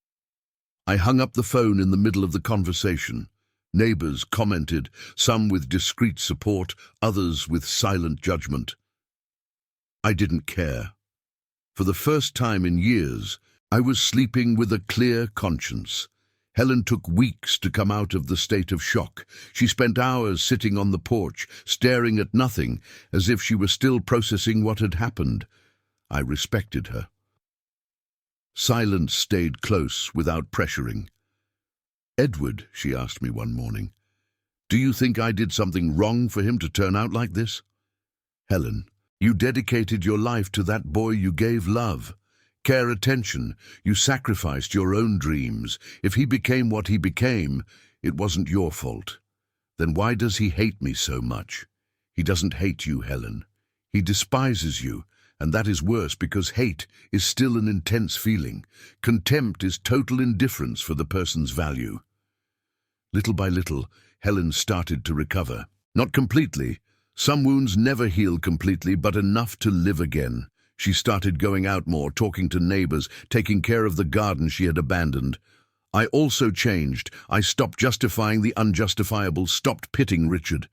Speaker 1: I hung up the phone in the middle of the conversation. Neighbors commented, some with discreet support, others with silent judgment. I didn't care. For the first time in years, I was sleeping with a clear conscience. Helen took weeks to come out of the state of shock. She spent hours sitting on the porch, staring at nothing, as if she were still processing what had happened. I respected her. Silence stayed close without pressuring. "Edward," she asked me one morning, "do you think I did something wrong for him to turn out like this?" "Helen, you dedicated your life to that boy. You gave love, care, attention. You sacrificed your own dreams. If he became what he became, it wasn't your fault. Then why does he hate me so much?" "He doesn't hate you, Helen. He despises you, and that is worse because hate is still an intense feeling. Contempt is total indifference for the person's value." Little by little, Helen started to recover. Not completely. Some wounds never heal completely, but enough to live again. She started going out more, talking to neighbors, taking care of the garden she had abandoned. I also changed. I stopped justifying the unjustifiable, stopped pitting Richard.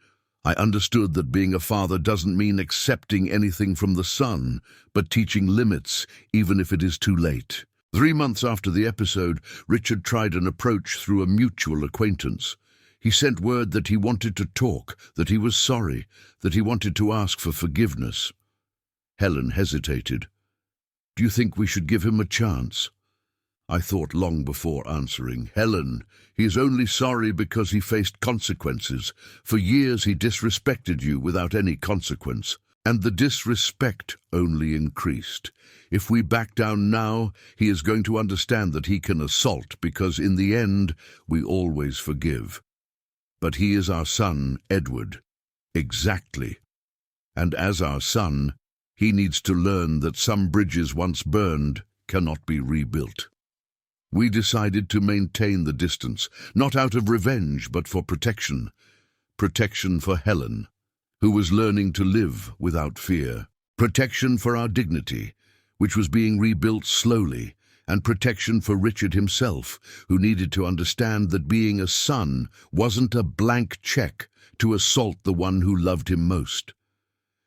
Speaker 1: I understood that being a father doesn't mean accepting anything from the son, but teaching limits, even if it is too late. 3 months after the episode, Richard tried an approach through a mutual acquaintance. He sent word that he wanted to talk, that he was sorry, that he wanted to ask for forgiveness. Helen hesitated. "Do you think we should give him a chance?" I thought long before answering. "Helen, he is only sorry because he faced consequences. For years he disrespected you without any consequence. And the disrespect only increased. If we back down now, he is going to understand that he can assault because in the end, we always forgive. But he is our son, Edward. Exactly. And as our son, he needs to learn that some bridges once burned cannot be rebuilt. We decided to maintain the distance, not out of revenge, but for protection. Protection for Helen, who was learning to live without fear. Protection for our dignity, which was being rebuilt slowly, and protection for Richard himself, who needed to understand that being a son wasn't a blank check to assault the one who loved him most.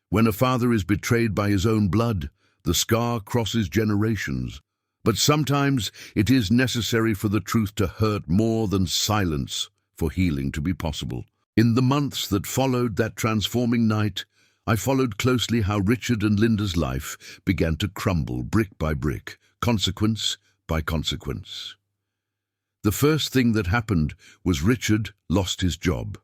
Speaker 1: When a father is betrayed by his own blood, the scar crosses generations. But sometimes it is necessary for the truth to hurt more than silence for healing to be possible. In the months that followed that transforming night, I followed closely how Richard and Linda's life began to crumble brick by brick, consequence by consequence. The first thing that happened was Richard lost his job.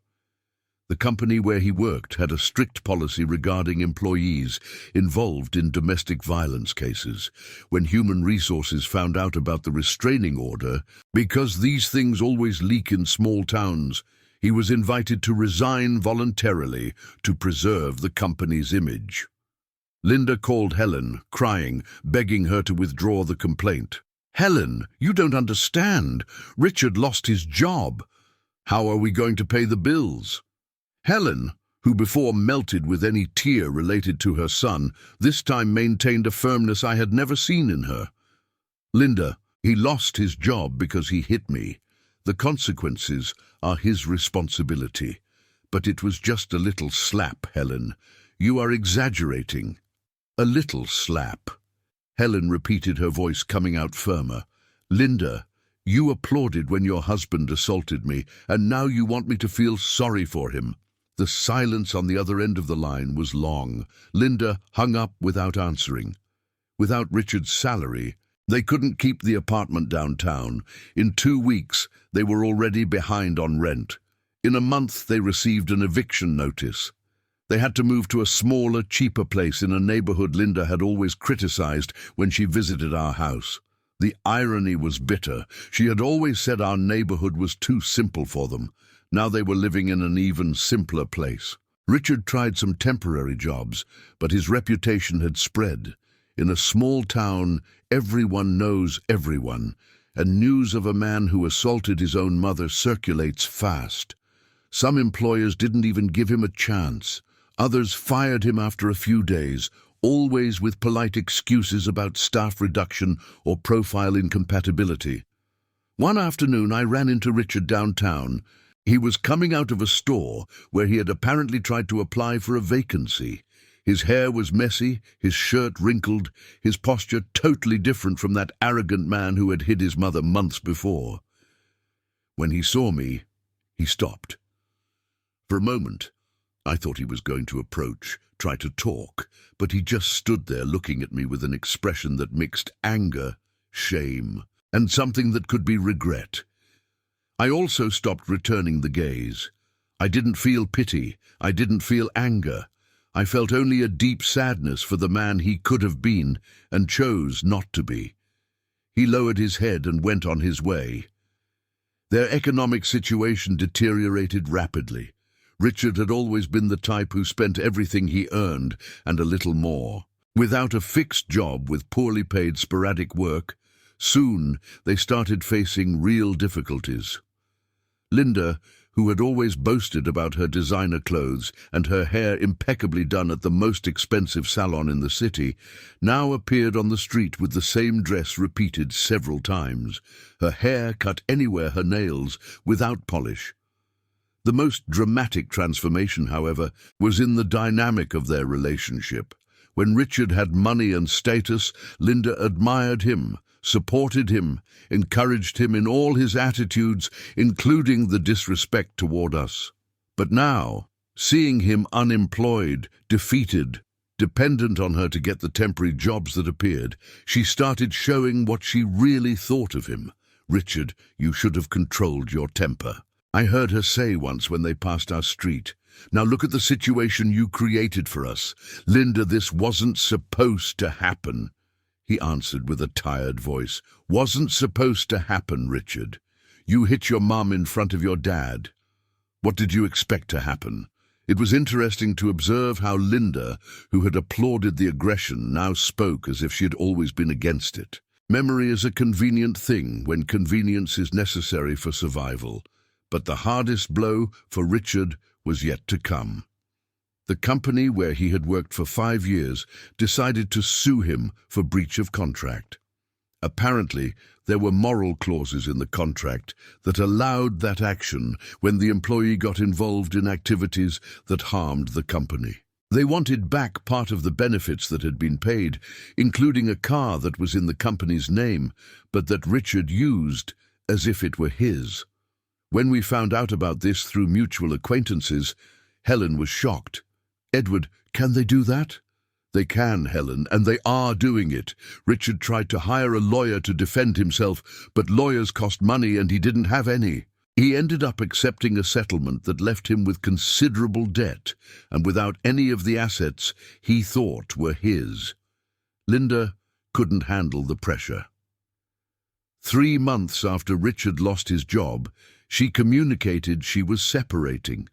Speaker 1: The company where he worked had a strict policy regarding employees involved in domestic violence cases. When Human Resources found out about the restraining order, because these things always leak in small towns, he was invited to resign voluntarily to preserve the company's image. Linda called Helen, crying, begging her to withdraw the complaint. "Helen, you don't understand. Richard lost his job. How are we going to pay the bills?" Helen, who before melted with any tear related to her son, this time maintained a firmness I had never seen in her. "Linda, he lost his job because he hit me. The consequences are his responsibility. But it was just a little slap, Helen. You are exaggerating." "A little slap." Helen repeated, her voice coming out firmer. "Linda, you applauded when your husband assaulted me, and now you want me to feel sorry for him." The silence on the other end of the line was long. Linda hung up without answering. Without Richard's salary, they couldn't keep the apartment downtown. In 2 weeks, they were already behind on rent. In a month, they received an eviction notice. They had to move to a smaller, cheaper place in a neighborhood Linda had always criticized when she visited our house. The irony was bitter. She had always said our neighborhood was too simple for them. Now they were living in an even simpler place. Richard tried some temporary jobs, but his reputation had spread. In a small town, everyone knows everyone, and news of a man who assaulted his own mother circulates fast. Some employers didn't even give him a chance. Others fired him after a few days, always with polite excuses about staff reduction or profile incompatibility. One afternoon I ran into Richard downtown. He was coming out of a store where he had apparently tried to apply for a vacancy. His hair was messy, his shirt wrinkled, his posture totally different from that arrogant man who had hit his mother months before. When he saw me, he stopped. For a moment, I thought he was going to approach, try to talk, but he just stood there looking at me with an expression that mixed anger, shame, and something that could be regret. I also stopped returning the gaze. I didn't feel pity. I didn't feel anger. I felt only a deep sadness for the man he could have been and chose not to be. He lowered his head and went on his way. Their economic situation deteriorated rapidly. Richard had always been the type who spent everything he earned and a little more. Without a fixed job with poorly paid sporadic work, soon they started facing real difficulties. Linda, who had always boasted about her designer clothes and her hair impeccably done at the most expensive salon in the city, now appeared on the street with the same dress repeated several times, her hair cut anywhere, her nails without polish. The most dramatic transformation, however, was in the dynamic of their relationship. When Richard had money and status, Linda admired him, supported him, encouraged him in all his attitudes, including the disrespect toward us. But now, seeing him unemployed, defeated, dependent on her to get the temporary jobs that appeared, she started showing what she really thought of him. "Richard, you should have controlled your temper," I heard her say once when they passed our street. Now look at the situation you created for us. Linda, this wasn't supposed to happen, he answered with a tired voice. Wasn't supposed to happen, Richard. You hit your mum in front of your dad. What did you expect to happen? It was interesting to observe how Linda, who had applauded the aggression, now spoke as if she had always been against it. Memory is a convenient thing when convenience is necessary for survival, but the hardest blow for Richard was yet to come. The company where he had worked for 5 years decided to sue him for breach of contract. Apparently, there were moral clauses in the contract that allowed that action when the employee got involved in activities that harmed the company. They wanted back part of the benefits that had been paid, including a car that was in the company's name, but that Richard used as if it were his. When we found out about this through mutual acquaintances, Helen was shocked. Edward, can they do that? They can, Helen, and they are doing it. Richard tried to hire a lawyer to defend himself, but lawyers cost money and he didn't have any. He ended up accepting a settlement that left him with considerable debt and without any of the assets he thought were his. Linda couldn't handle the pressure. 3 months after Richard lost his job, she communicated she was separating.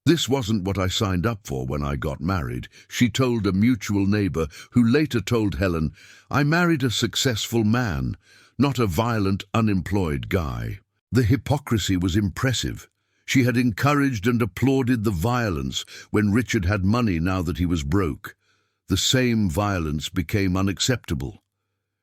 Speaker 1: This wasn't what I signed up for when I got married, she told a mutual neighbor who later told Helen, I married a successful man, not a violent, unemployed guy. The hypocrisy was impressive. She had encouraged and applauded the violence when Richard had money now that he was broke. The same violence became unacceptable.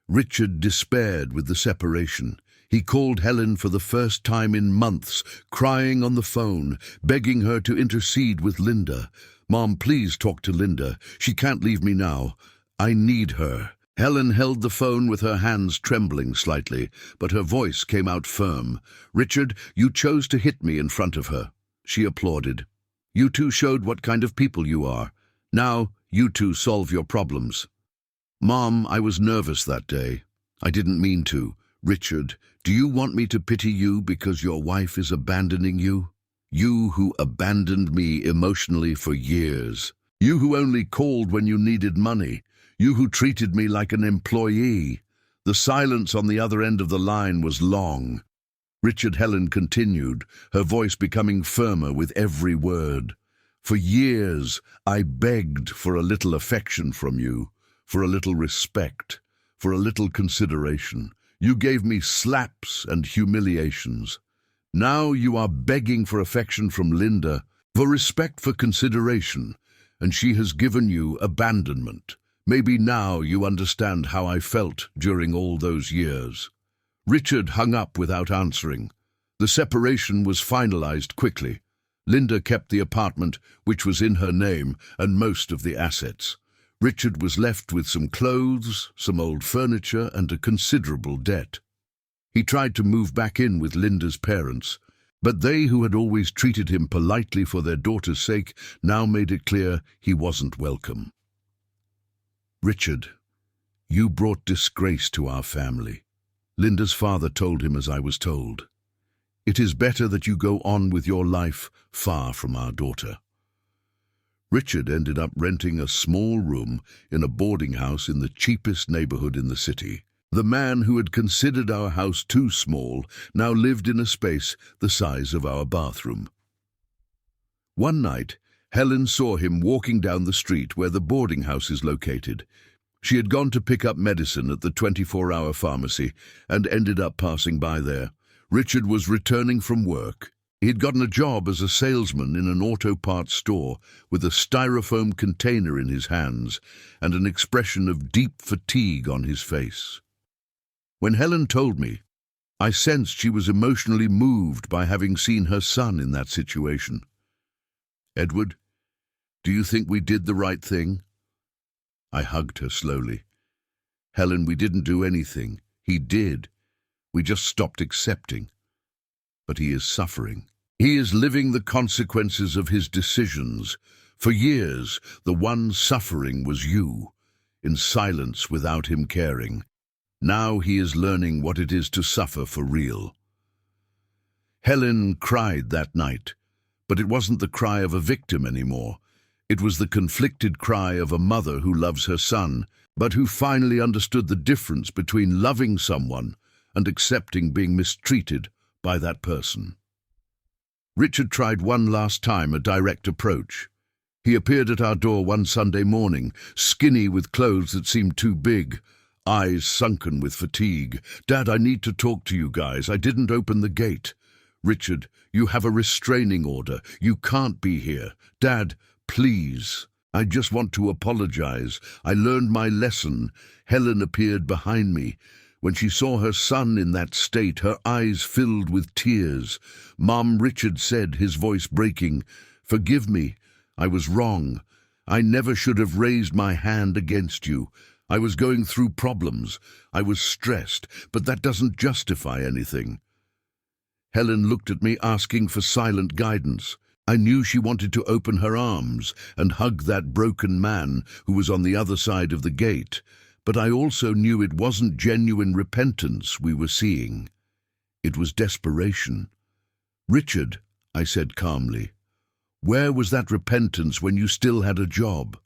Speaker 1: Richard despaired with the separation. He called Helen for the first time in months, crying on the phone, begging her to intercede with Linda. Mom, please talk to Linda. She can't leave me now. I need her. Helen held the phone with her hands trembling slightly, but her voice came out firm. Richard, you chose to hit me in front of her. She applauded. You two showed what kind of people you are. Now, you two solve your problems. Mom, I was nervous that day. I didn't mean to. Richard, do you want me to pity you because your wife is abandoning you? You who abandoned me emotionally for years. You who only called when you needed money. You who treated me like an employee. The silence on the other end of the line was long. Richard, Helen continued, her voice becoming firmer with every word. For years, I begged for a little affection from you, for a little respect, for a little consideration. You gave me slaps and humiliations. Now you are begging for affection from Linda, for respect, for consideration, and she has given you abandonment. Maybe now you understand how I felt during all those years. Richard hung up without answering. The separation was finalized quickly. Linda kept the apartment, which was in her name, and most of the assets. Richard was left with some clothes, some old furniture, and a considerable debt. He tried to move back in with Linda's parents, but they, who had always treated him politely for their daughter's sake, now made it clear he wasn't welcome. Richard, you brought disgrace to our family. Linda's father told him as I was told. It is better that you go on with your life far from our daughter. Richard ended up renting a small room in a boarding house in the cheapest neighborhood in the city. The man who had considered our house too small now lived in a space the size of our bathroom. One night, Helen saw him walking down the street where the boarding house is located. She had gone to pick up medicine at the 24-hour pharmacy and ended up passing by there. Richard was returning from work. He had gotten a job as a salesman in an auto parts store with a styrofoam container in his hands and an expression of deep fatigue on his face. When Helen told me, I sensed she was emotionally moved by having seen her son in that situation. Edward, do you think we did the right thing? I hugged her slowly. Helen, we didn't do anything. He did. We just stopped accepting. But he is suffering. He is living the consequences of his decisions. For years, the one suffering was you, in silence without him caring. Now he is learning what it is to suffer for real. Helen cried that night, But it wasn't the cry of a victim anymore. It was the conflicted cry of a mother who loves her son, but who finally understood the difference between loving someone and accepting being mistreated by that person. Richard tried one last time a direct approach. He appeared at our door one Sunday morning, skinny with clothes that seemed too big, eyes sunken with fatigue. "Dad, I need to talk to you guys. I didn't open the gate." "Richard, you have a restraining order. You can't be here." "Dad, please. I just want to apologize. I learned my lesson." Helen appeared behind me. When she saw her son in that state, her eyes filled with tears. "Mom," Richard said, his voice breaking, "forgive me. I was wrong. I never should have raised my hand against you. I was going through problems. I was stressed, but that doesn't justify anything." Helen looked at me, asking for silent guidance. I knew she wanted to open her arms and hug that broken man who was on the other side of the gate, but I also knew it wasn't genuine repentance we were seeing. It was desperation. "Richard," I said calmly, "where was that repentance when you still had a job?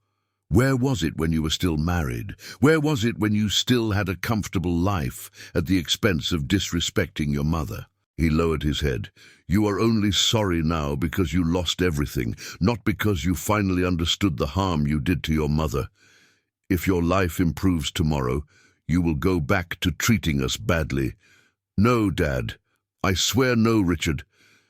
Speaker 1: Where was it when you were still married? Where was it when you still had a comfortable life at the expense of disrespecting your mother?" He lowered his head. "You are only sorry now because you lost everything, not because you finally understood the harm you did to your mother. If your life improves tomorrow, you will go back to treating us badly." "No, Dad. I swear no, Richard.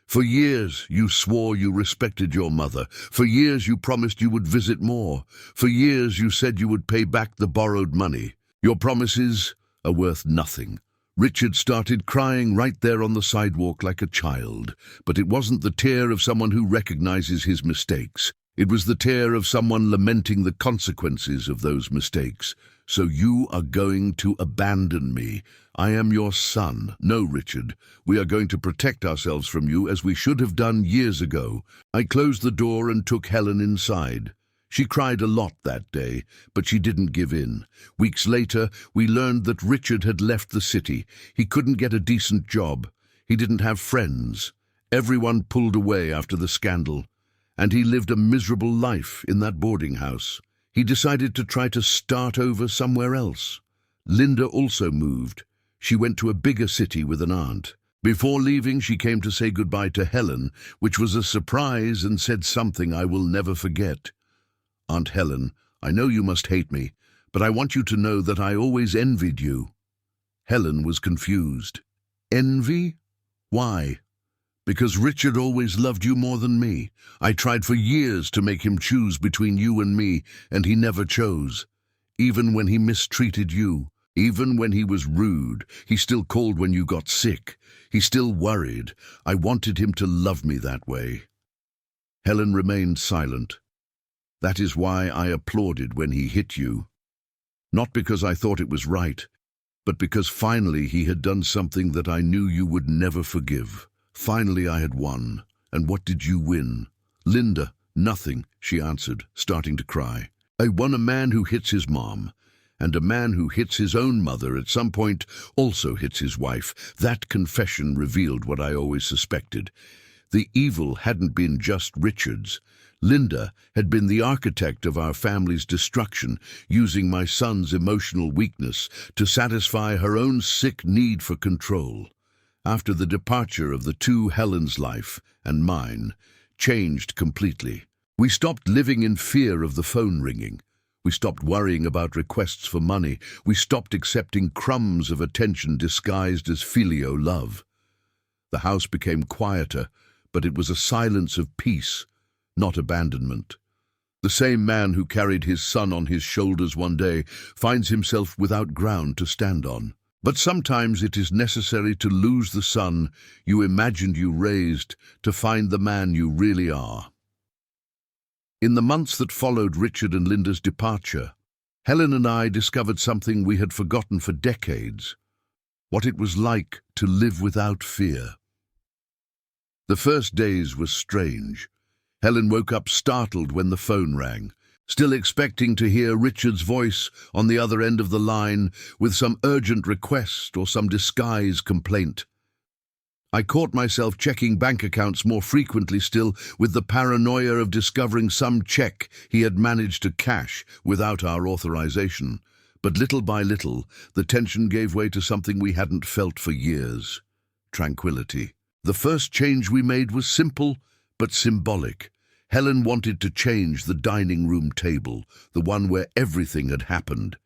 Speaker 1: For years you swore you respected your mother. For years you promised you would visit more. For years you said you would pay back the borrowed money. Your promises are worth nothing." Richard started crying right there on the sidewalk like a child, but it wasn't the tear of someone who recognizes his mistakes. It was the tear of someone lamenting the consequences of those mistakes. "So you are going to abandon me? I am your son." "No, Richard. We are going to protect ourselves from you as we should have done years ago." I closed the door and took Helen inside. She cried a lot that day, but she didn't give in. Weeks later, we learned that Richard had left the city. He couldn't get a decent job. He didn't have friends. Everyone pulled away after the scandal, and he lived a miserable life in that boarding house. He decided to try to start over somewhere else. Linda also moved. She went to a bigger city with an aunt. Before leaving, she came to say goodbye to Helen, which was a surprise, and said something I will never forget. "Aunt Helen, I know you must hate me, but I want you to know that I always envied you." Helen was confused. "Envy? Why?" "Because Richard always loved you more than me. I tried for years to make him choose between you and me, and he never chose. Even when he mistreated you, even when he was rude, he still called when you got sick. He still worried. I wanted him to love me that way." Helen remained silent. "That is why I applauded when he hit you. Not because I thought it was right, but because finally he had done something that I knew you would never forgive. Finally I had won. And what did you win?" "Linda, nothing," she answered, starting to cry. "I won a man who hits his mom, and a man who hits his own mother at some point also hits his wife." That confession revealed what I always suspected. The evil hadn't been just Richard's. Linda had been the architect of our family's destruction, using my son's emotional weakness to satisfy her own sick need for control. After the departure of the two, Helen's life and mine changed completely. We stopped living in fear of the phone ringing. We stopped worrying about requests for money. We stopped accepting crumbs of attention disguised as filial love. The house became quieter, but it was a silence of peace, not abandonment. The same man who carried his son on his shoulders one day finds himself without ground to stand on. But sometimes it is necessary to lose the son you imagined you raised to find the man you really are. In the months that followed Richard and Linda's departure, Helen and I discovered something we had forgotten for decades: what it was like to live without fear. The first days were strange. Helen woke up startled when the phone rang, still expecting to hear Richard's voice on the other end of the line with some urgent request or some disguised complaint. I caught myself checking bank accounts more frequently still, with the paranoia of discovering some check he had managed to cash without our authorization. But little by little, the tension gave way to something we hadn't felt for years: tranquility. The first change we made was simple but symbolic. Helen wanted to change the dining room table, the one where everything had happened.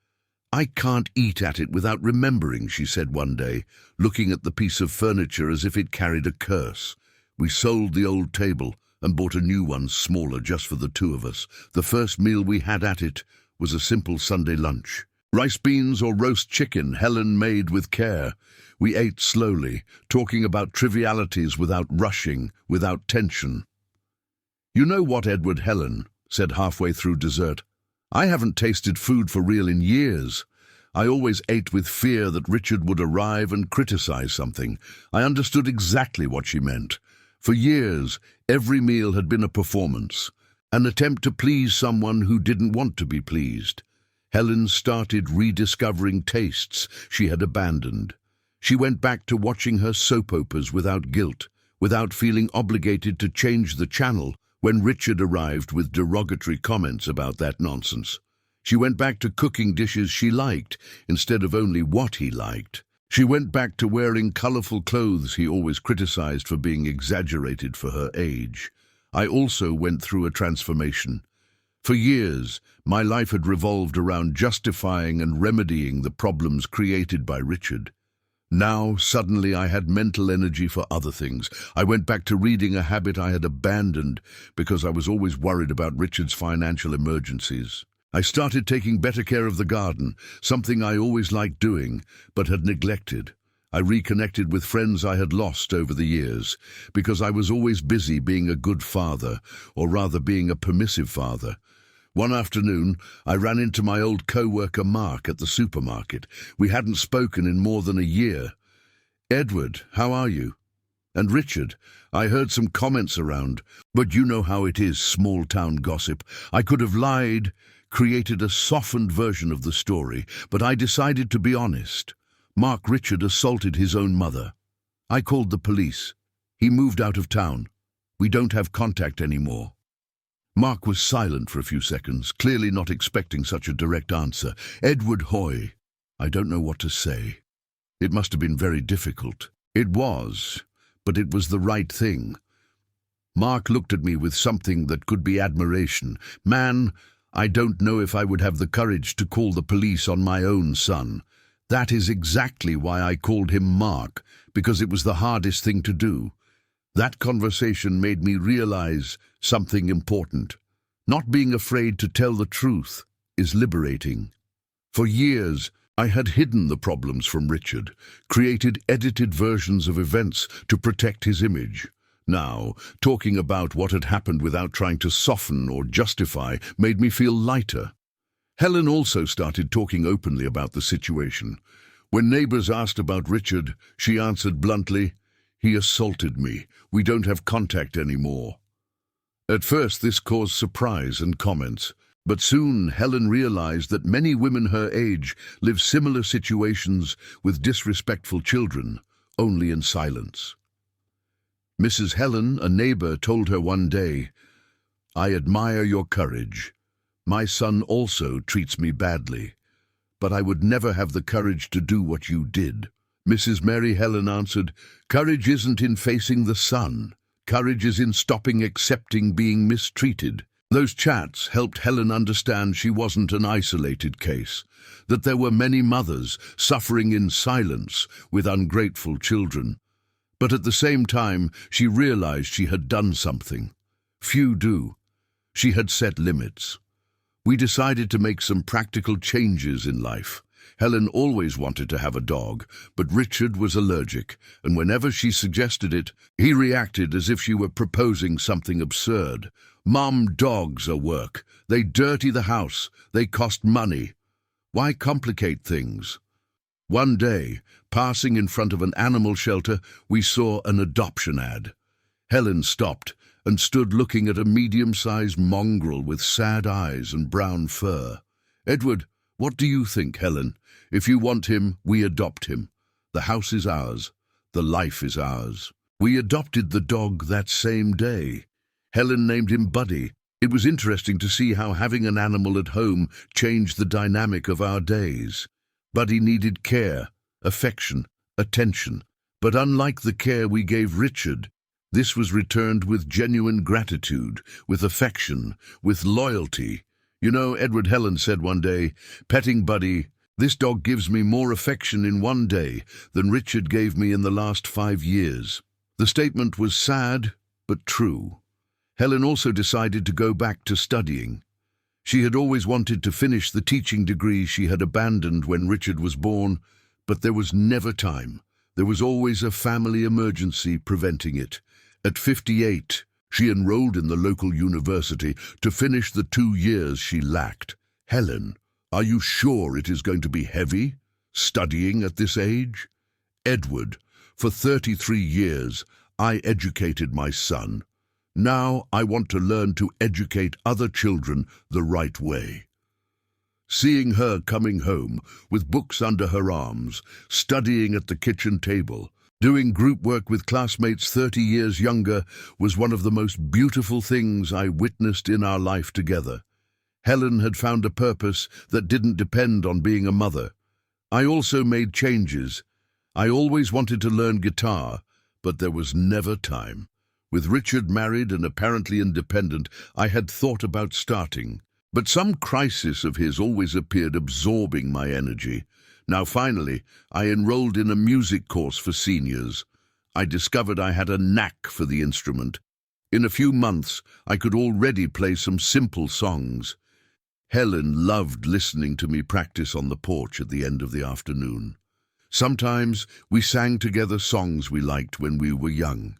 Speaker 1: "I can't eat at it without remembering," she said one day, looking at the piece of furniture as if it carried a curse. We sold the old table and bought a new one, smaller, just for the two of us. The first meal we had at it was a simple Sunday lunch. Rice beans or roast chicken Helen made with care. We ate slowly, talking about trivialities without rushing, without tension. "You know what, Edward," Helen said halfway through dessert, "I haven't tasted food for real in years. I always ate with fear that Richard would arrive and criticize something. I understood exactly what she meant. For years, every meal had been a performance, an attempt to please someone who didn't want to be pleased." Helen started rediscovering tastes she had abandoned. She went back to watching her soap operas without guilt, without feeling obligated to change the channel when Richard arrived with derogatory comments about that nonsense. She went back to cooking dishes she liked instead of only what he liked. She went back to wearing colorful clothes he always criticized for being exaggerated for her age. I also went through a transformation. For years, my life had revolved around justifying and remedying the problems created by Richard. Now, suddenly, I had mental energy for other things. I went back to reading, a habit I had abandoned because I was always worried about Richard's financial emergencies. I started taking better care of the garden, something I always liked doing, but had neglected. I reconnected with friends I had lost over the years, because I was always busy being a good father, or rather being a permissive father. One afternoon, I ran into my old co-worker Mark at the supermarket. We hadn't spoken in more than a year. "Edward, how are you?" "And Richard, I heard some comments around, but you know how it is, small-town gossip. I could have lied, created a softened version of the story, but I decided to be honest. Mark, Richard assaulted his own mother. I called the police. He moved out of town. We don't have contact anymore." Mark was silent for a few seconds, clearly not expecting such a direct answer. "Edward Hoy, I don't know what to say. It must have been very difficult." It was, but it was the right thing. Mark looked at me with something that could be admiration. "Man, I don't know if I would have the courage to call the police on my own son. That is exactly why I called him Mark, because it was the hardest thing to do." That conversation made me realize something important. Not being afraid to tell the truth is liberating. For years, I had hidden the problems from Richard, created edited versions of events to protect his image. Now, talking about what had happened without trying to soften or justify made me feel lighter. Helen also started talking openly about the situation. When neighbors asked about Richard, she answered bluntly, "He assaulted me. We don't have contact anymore." At first, this caused surprise and comments, but soon Helen realized that many women her age live similar situations with disrespectful children, only in silence. Mrs. Helen, a neighbor, told her one day, "I admire your courage. My son also treats me badly, but I would never have the courage to do what you did." Mrs. Mary Helen answered, "Courage isn't in facing the sun. Courage is in stopping accepting being mistreated." Those chats helped Helen understand she wasn't an isolated case, that there were many mothers suffering in silence with ungrateful children. But at the same time, she realized she had done something. Few do. She had set limits. We decided to make some practical changes in life. Helen always wanted to have a dog, but Richard was allergic, and whenever she suggested it, he reacted as if she were proposing something absurd. "Mom, dogs are work. They dirty the house. They cost money. Why complicate things?" One day, passing in front of an animal shelter, we saw an adoption ad. Helen stopped and stood looking at a medium-sized mongrel with sad eyes and brown fur. "Edward, what do you think, Helen? If you want him, we adopt him. The house is ours. The life is ours." We adopted the dog that same day. Helen named him Buddy. It was interesting to see how having an animal at home changed the dynamic of our days. Buddy needed care, affection, attention. But unlike the care we gave Richard, this was returned with genuine gratitude, with affection, with loyalty. You know, Edward Helen said one day, "Petting Buddy, this dog gives me more affection in one day than Richard gave me in the last 5 years." The statement was sad, but true. Helen also decided to go back to studying. She had always wanted to finish the teaching degree she had abandoned when Richard was born, but there was never time. There was always a family emergency preventing it. At 58, she enrolled in the local university to finish the 2 years she lacked. "Helen, are you sure it is going to be heavy, studying at this age?" "Edward, for 33 years, I educated my son. Now I want to learn to educate other children the right way." Seeing her coming home with books under her arms, studying at the kitchen table, doing group work with classmates 30 years younger was one of the most beautiful things I witnessed in our life together. Helen had found a purpose that didn't depend on being a mother. I also made changes. I always wanted to learn guitar, but there was never time. With Richard married and apparently independent, I had thought about starting. But some crisis of his always appeared absorbing my energy. Now finally, I enrolled in a music course for seniors. I discovered I had a knack for the instrument. In a few months, I could already play some simple songs. Helen loved listening to me practice on the porch at the end of the afternoon. Sometimes we sang together songs we liked when we were young.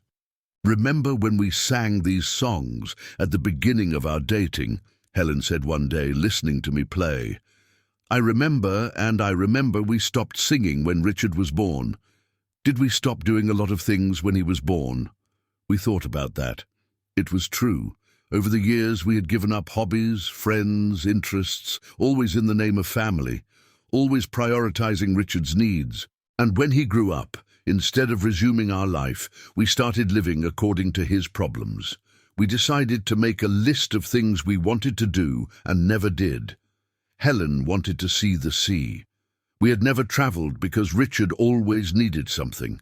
Speaker 1: "Remember when we sang these songs at the beginning of our dating?" Helen said one day, listening to me play. I remember we stopped singing when Richard was born. Did we stop doing a lot of things when he was born?" We thought about that. It was true. Over the years we had given up hobbies, friends, interests, always in the name of family, always prioritizing Richard's needs. And when he grew up, instead of resuming our life, we started living according to his problems. We decided to make a list of things we wanted to do and never did. Helen wanted to see the sea. We had never traveled because Richard always needed something.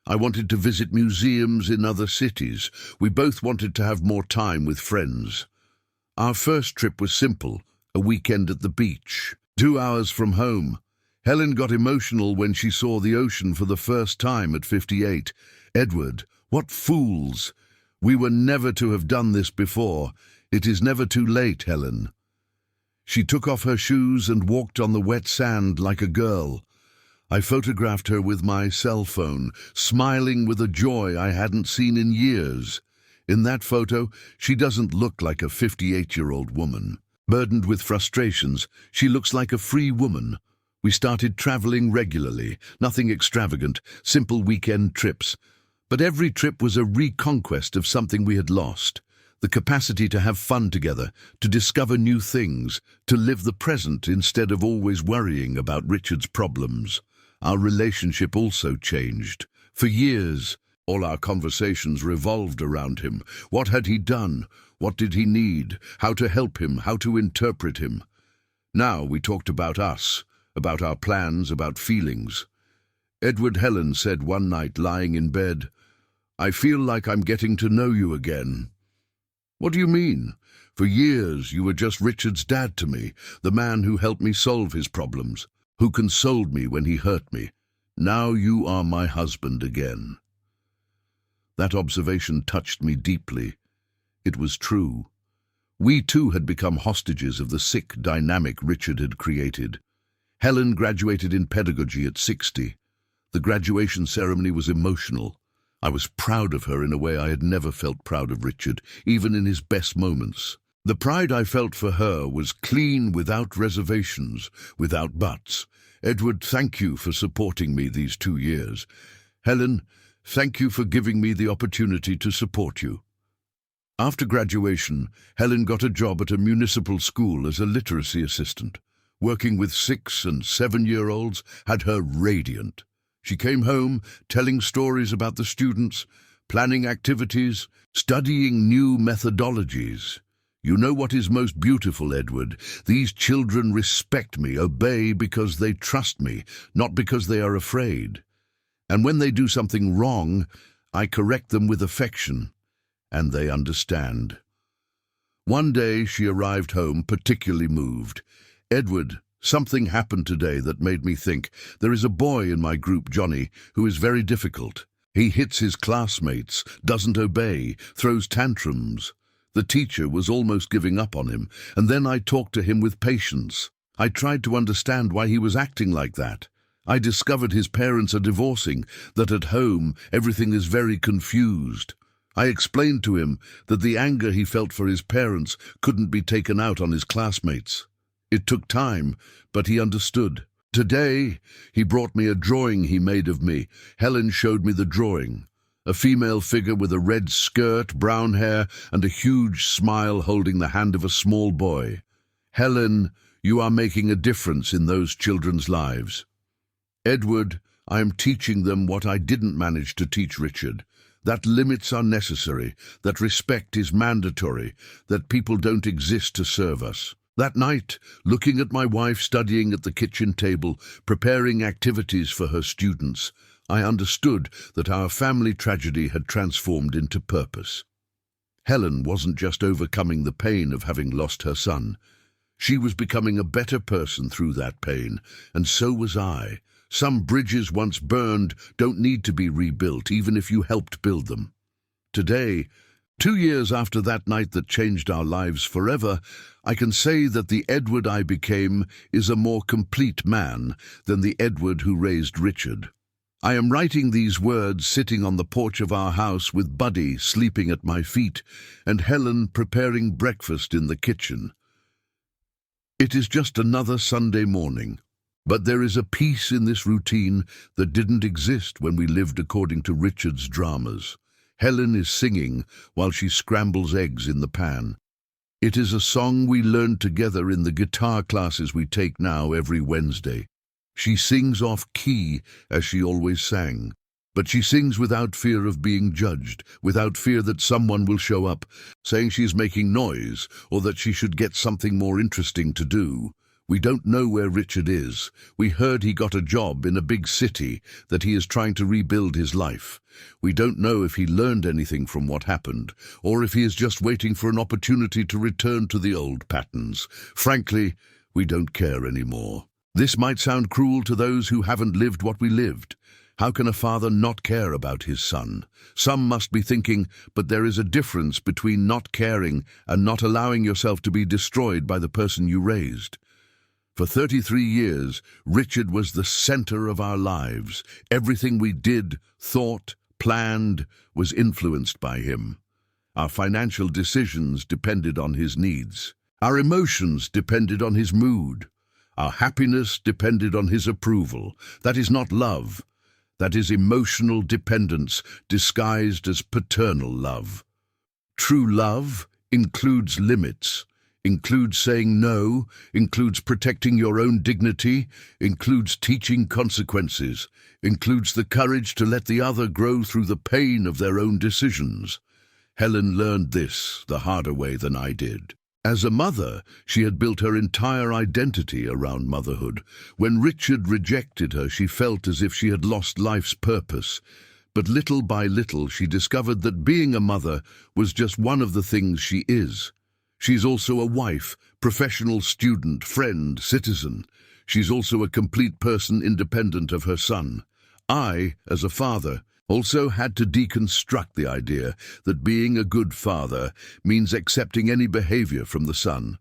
Speaker 1: I wanted to visit museums in other cities. We both wanted to have more time with friends. Our first trip was simple, a weekend at the beach, 2 hours from home. Helen got emotional when she saw the ocean for the first time at 58. "Edward, what fools! We were never to have done this before. It is never too late, Helen." She took off her shoes and walked on the wet sand like a girl. I photographed her with my cell phone, smiling with a joy I hadn't seen in years. In that photo, she doesn't look like a 58-year-old woman. Burdened with frustrations, she looks like a free woman. We started traveling regularly, nothing extravagant, simple weekend trips. But every trip was a reconquest of something we had lost. The capacity to have fun together, to discover new things, to live the present instead of always worrying about Richard's problems. Our relationship also changed. For years, all our conversations revolved around him. What had he done? What did he need? How to help him? How to interpret him? Now we talked about us, about our plans, about feelings. Edward Helen said one night, lying in bed, "I feel like I'm getting to know you again." "What do you mean? For years you were just Richard's dad to me, the man who helped me solve his problems, who consoled me when he hurt me. Now you are my husband again." That observation touched me deeply. It was true. We too had become hostages of the sick dynamic Richard had created. Helen graduated in pedagogy at 60. The graduation ceremony was emotional. I was proud of her in a way I had never felt proud of Richard, even in his best moments. The pride I felt for her was clean, without reservations, without buts. "Edward, thank you for supporting me these 2 years. Helen, thank you for giving me the opportunity to support you." After graduation, Helen got a job at a municipal school as a literacy assistant. Working with 6- and 7-year-olds had her radiant. She came home telling stories about the students, planning activities, studying new methodologies. You know what is most beautiful, Edward? These children respect me, obey because they trust me, not because they are afraid. And when they do something wrong, I correct them with affection, and they understand. One day she arrived home particularly moved. Edward, something happened today that made me think. There is a boy in my group, Johnny, who is very difficult. He hits his classmates, doesn't obey, throws tantrums. The teacher was almost giving up on him, and then I talked to him with patience. I tried to understand why he was acting like that. I discovered his parents are divorcing, that at home everything is very confused. I explained to him that the anger he felt for his parents couldn't be taken out on his classmates. It took time, but he understood. Today, he brought me a drawing he made of me. Helen showed me the drawing. A female figure with a red skirt, brown hair, and a huge smile holding the hand of a small boy. Helen, you are making a difference in those children's lives. Edward, I am teaching them what I didn't manage to teach Richard. That limits are necessary, that respect is mandatory, that people don't exist to serve us. That night, looking at my wife studying at the kitchen table, preparing activities for her students, I understood that our family tragedy had transformed into purpose. Helen wasn't just overcoming the pain of having lost her son. She was becoming a better person through that pain, and so was I. Some bridges once burned don't need to be rebuilt, even if you helped build them. Today, 2 years after that night that changed our lives forever, I can say that the Edward I became is a more complete man than the Edward who raised Richard. I am writing these words sitting on the porch of our house with Buddy sleeping at my feet and Helen preparing breakfast in the kitchen. It is just another Sunday morning, but there is a peace in this routine that didn't exist when we lived according to Richard's dramas. Helen is singing while she scrambles eggs in the pan. It is a song we learned together in the guitar classes we take now every Wednesday. She sings off key, as she always sang, but she sings without fear of being judged, without fear that someone will show up, saying she's making noise, or that she should get something more interesting to do. We don't know where Richard is. We heard he got a job in a big city, that he is trying to rebuild his life. We don't know if he learned anything from what happened, or if he is just waiting for an opportunity to return to the old patterns. Frankly, we don't care anymore. This might sound cruel to those who haven't lived what we lived. How can a father not care about his son? Some must be thinking, but there is a difference between not caring and not allowing yourself to be destroyed by the person you raised. For 33 years, Richard was the center of our lives. Everything we did, thought, planned, was influenced by him. Our financial decisions depended on his needs. Our emotions depended on his mood. Our happiness depended on his approval. That is not love. That is emotional dependence disguised as paternal love. True love includes limits, includes saying no, includes protecting your own dignity, includes teaching consequences, includes the courage to let the other grow through the pain of their own decisions. Helen learned this the harder way than I did. As a mother, she had built her entire identity around motherhood. When Richard rejected her, she felt as if she had lost life's purpose. But little by little, she discovered that being a mother was just one of the things she is. She's also a wife, professional student, friend, citizen. She's also a complete person independent of her son. I, as a father, also had to deconstruct the idea that being a good father means accepting any behavior from the son.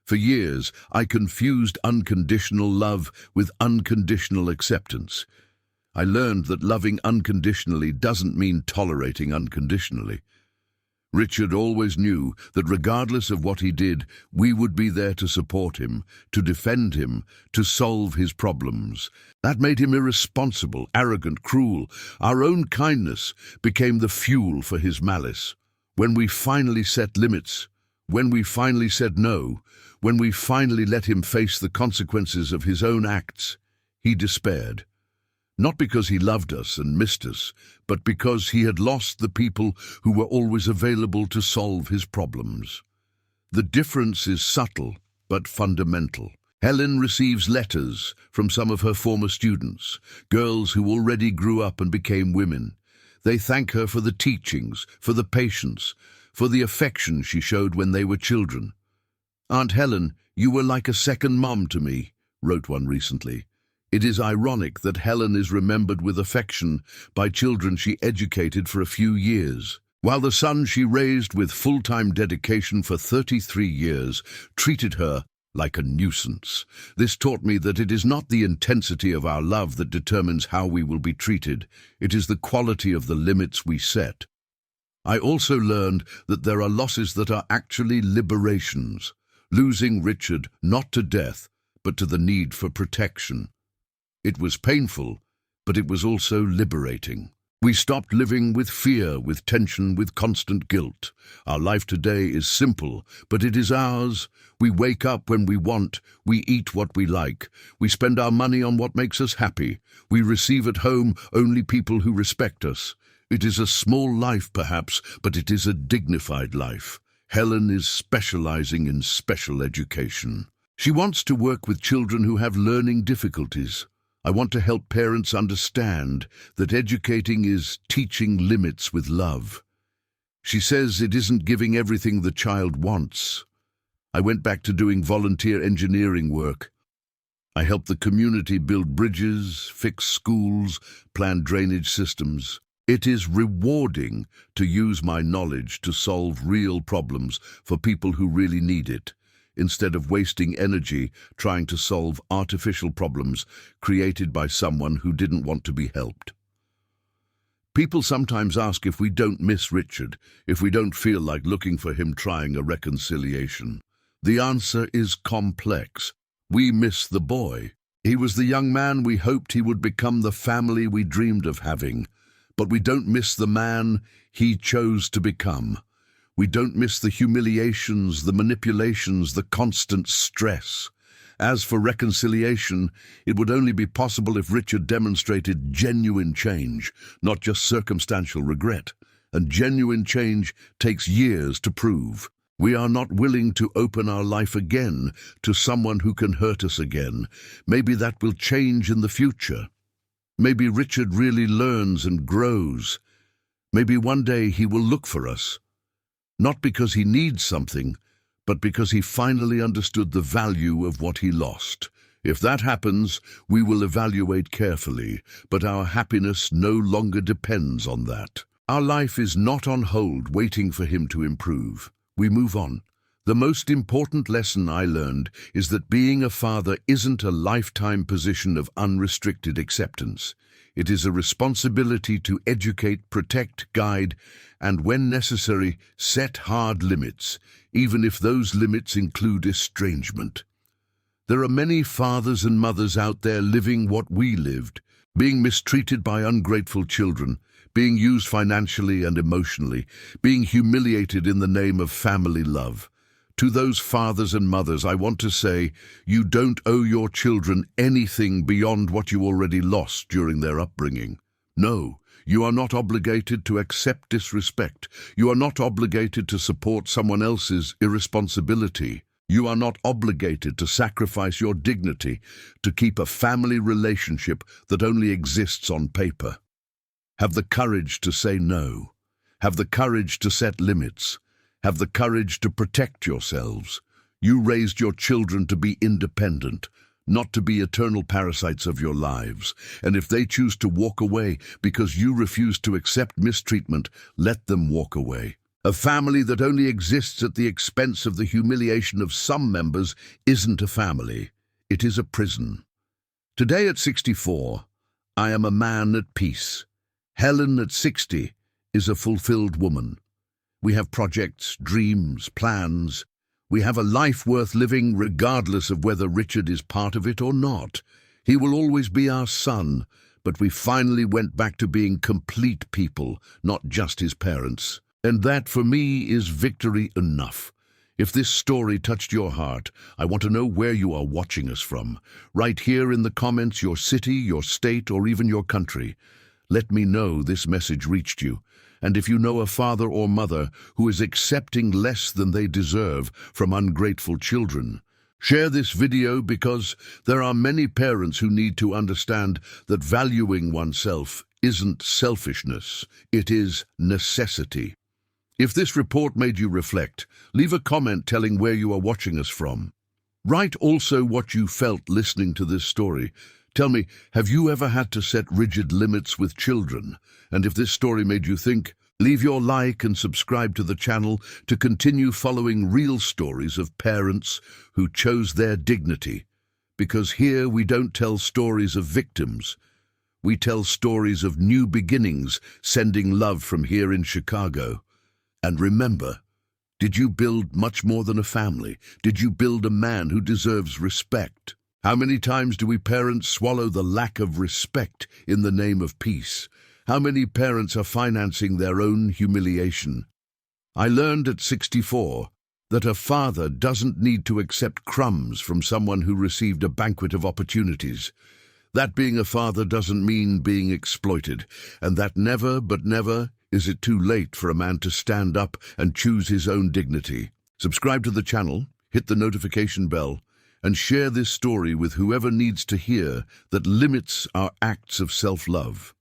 Speaker 1: For years, I confused unconditional love with unconditional acceptance. I learned that loving unconditionally doesn't mean tolerating unconditionally. Richard always knew that regardless of what he did, we would be there to support him, to defend him, to solve his problems. That made him irresponsible, arrogant, cruel. Our own kindness became the fuel for his malice. When we finally set limits, when we finally said no, when we finally let him face the consequences of his own acts, he despaired. Not because he loved us and missed us, but because he had lost the people who were always available to solve his problems. The difference is subtle, but fundamental. Helen receives letters from some of her former students, girls who already grew up and became women. They thank her for the teachings, for the patience, for the affection she showed when they were children. "Aunt Helen, you were like a second mom to me," wrote one recently. It is ironic that Helen is remembered with affection by children she educated for a few years, while the son she raised with full-time dedication for 33 years treated her like a nuisance. This taught me that it is not the intensity of our love that determines how we will be treated. It is the quality of the limits we set. I also learned that there are losses that are actually liberations. Losing Richard, not to death, but to the need for protection. It was painful, but it was also liberating. We stopped living with fear, with tension, with constant guilt. Our life today is simple, but it is ours. We wake up when we want. We eat what we like. We spend our money on what makes us happy. We receive at home only people who respect us. It is a small life, perhaps, but it is a dignified life. Helen is specializing in special education. She wants to work with children who have learning difficulties. I want to help parents understand that educating is teaching limits with love. She says it isn't giving everything the child wants. I went back to doing volunteer engineering work. I helped the community build bridges, fix schools, plan drainage systems. It is rewarding to use my knowledge to solve real problems for people who really need it, instead of wasting energy trying to solve artificial problems created by someone who didn't want to be helped. People sometimes ask if we don't miss Richard, if we don't feel like looking for him trying a reconciliation. The answer is complex. We miss the boy. He was the young man we hoped he would become, the family we dreamed of having. But we don't miss the man he chose to become. We don't miss the humiliations, the manipulations, the constant stress. As for reconciliation, it would only be possible if Richard demonstrated genuine change, not just circumstantial regret. And genuine change takes years to prove. We are not willing to open our life again to someone who can hurt us again. Maybe that will change in the future. Maybe Richard really learns and grows. Maybe one day he will look for us. Not because he needs something, but because he finally understood the value of what he lost. If that happens, we will evaluate carefully, but our happiness no longer depends on that. Our life is not on hold waiting for him to improve. We move on. The most important lesson I learned is that being a father isn't a lifetime position of unrestricted acceptance. It is a responsibility to educate, protect, guide, and when necessary, set hard limits, even if those limits include estrangement. There are many fathers and mothers out there living what we lived, being mistreated by ungrateful children, being used financially and emotionally, being humiliated in the name of family love. To those fathers and mothers, I want to say, you don't owe your children anything beyond what you already lost during their upbringing. No, you are not obligated to accept disrespect. You are not obligated to support someone else's irresponsibility. You are not obligated to sacrifice your dignity to keep a family relationship that only exists on paper. Have the courage to say no. Have the courage to set limits. Have the courage to protect yourselves. You raised your children to be independent, not to be eternal parasites of your lives. And if they choose to walk away because you refuse to accept mistreatment, let them walk away. A family that only exists at the expense of the humiliation of some members isn't a family. It is a prison. Today at 64, I am a man at peace. Helen at 60 is a fulfilled woman. We have projects, dreams, plans. We have a life worth living regardless of whether Richard is part of it or not. He will always be our son, but we finally went back to being complete people, not just his parents. And that, for me, is victory enough. If this story touched your heart, I want to know where you are watching us from. Right here in the comments, your city, your state, or even your country. Let me know this message reached you. And if you know a father or mother who is accepting less than they deserve from ungrateful children, share this video because there are many parents who need to understand that valuing oneself isn't selfishness, it is necessity. If this report made you reflect, leave a comment telling where you are watching us from. Write also what you felt listening to this story. Tell me, have you ever had to set rigid limits with children? And if this story made you think, leave your like and subscribe to the channel to continue following real stories of parents who chose their dignity. Because here we don't tell stories of victims. We tell stories of new beginnings, sending love from here in Chicago. And remember, did you build much more than a family? Did you build a man who deserves respect? How many times do we parents swallow the lack of respect in the name of peace? How many parents are financing their own humiliation? I learned at 64 that a father doesn't need to accept crumbs from someone who received a banquet of opportunities. That being a father doesn't mean being exploited, and that never, but never, is it too late for a man to stand up and choose his own dignity. Subscribe to the channel, hit the notification bell, and share this story with whoever needs to hear that limits are acts of self-love.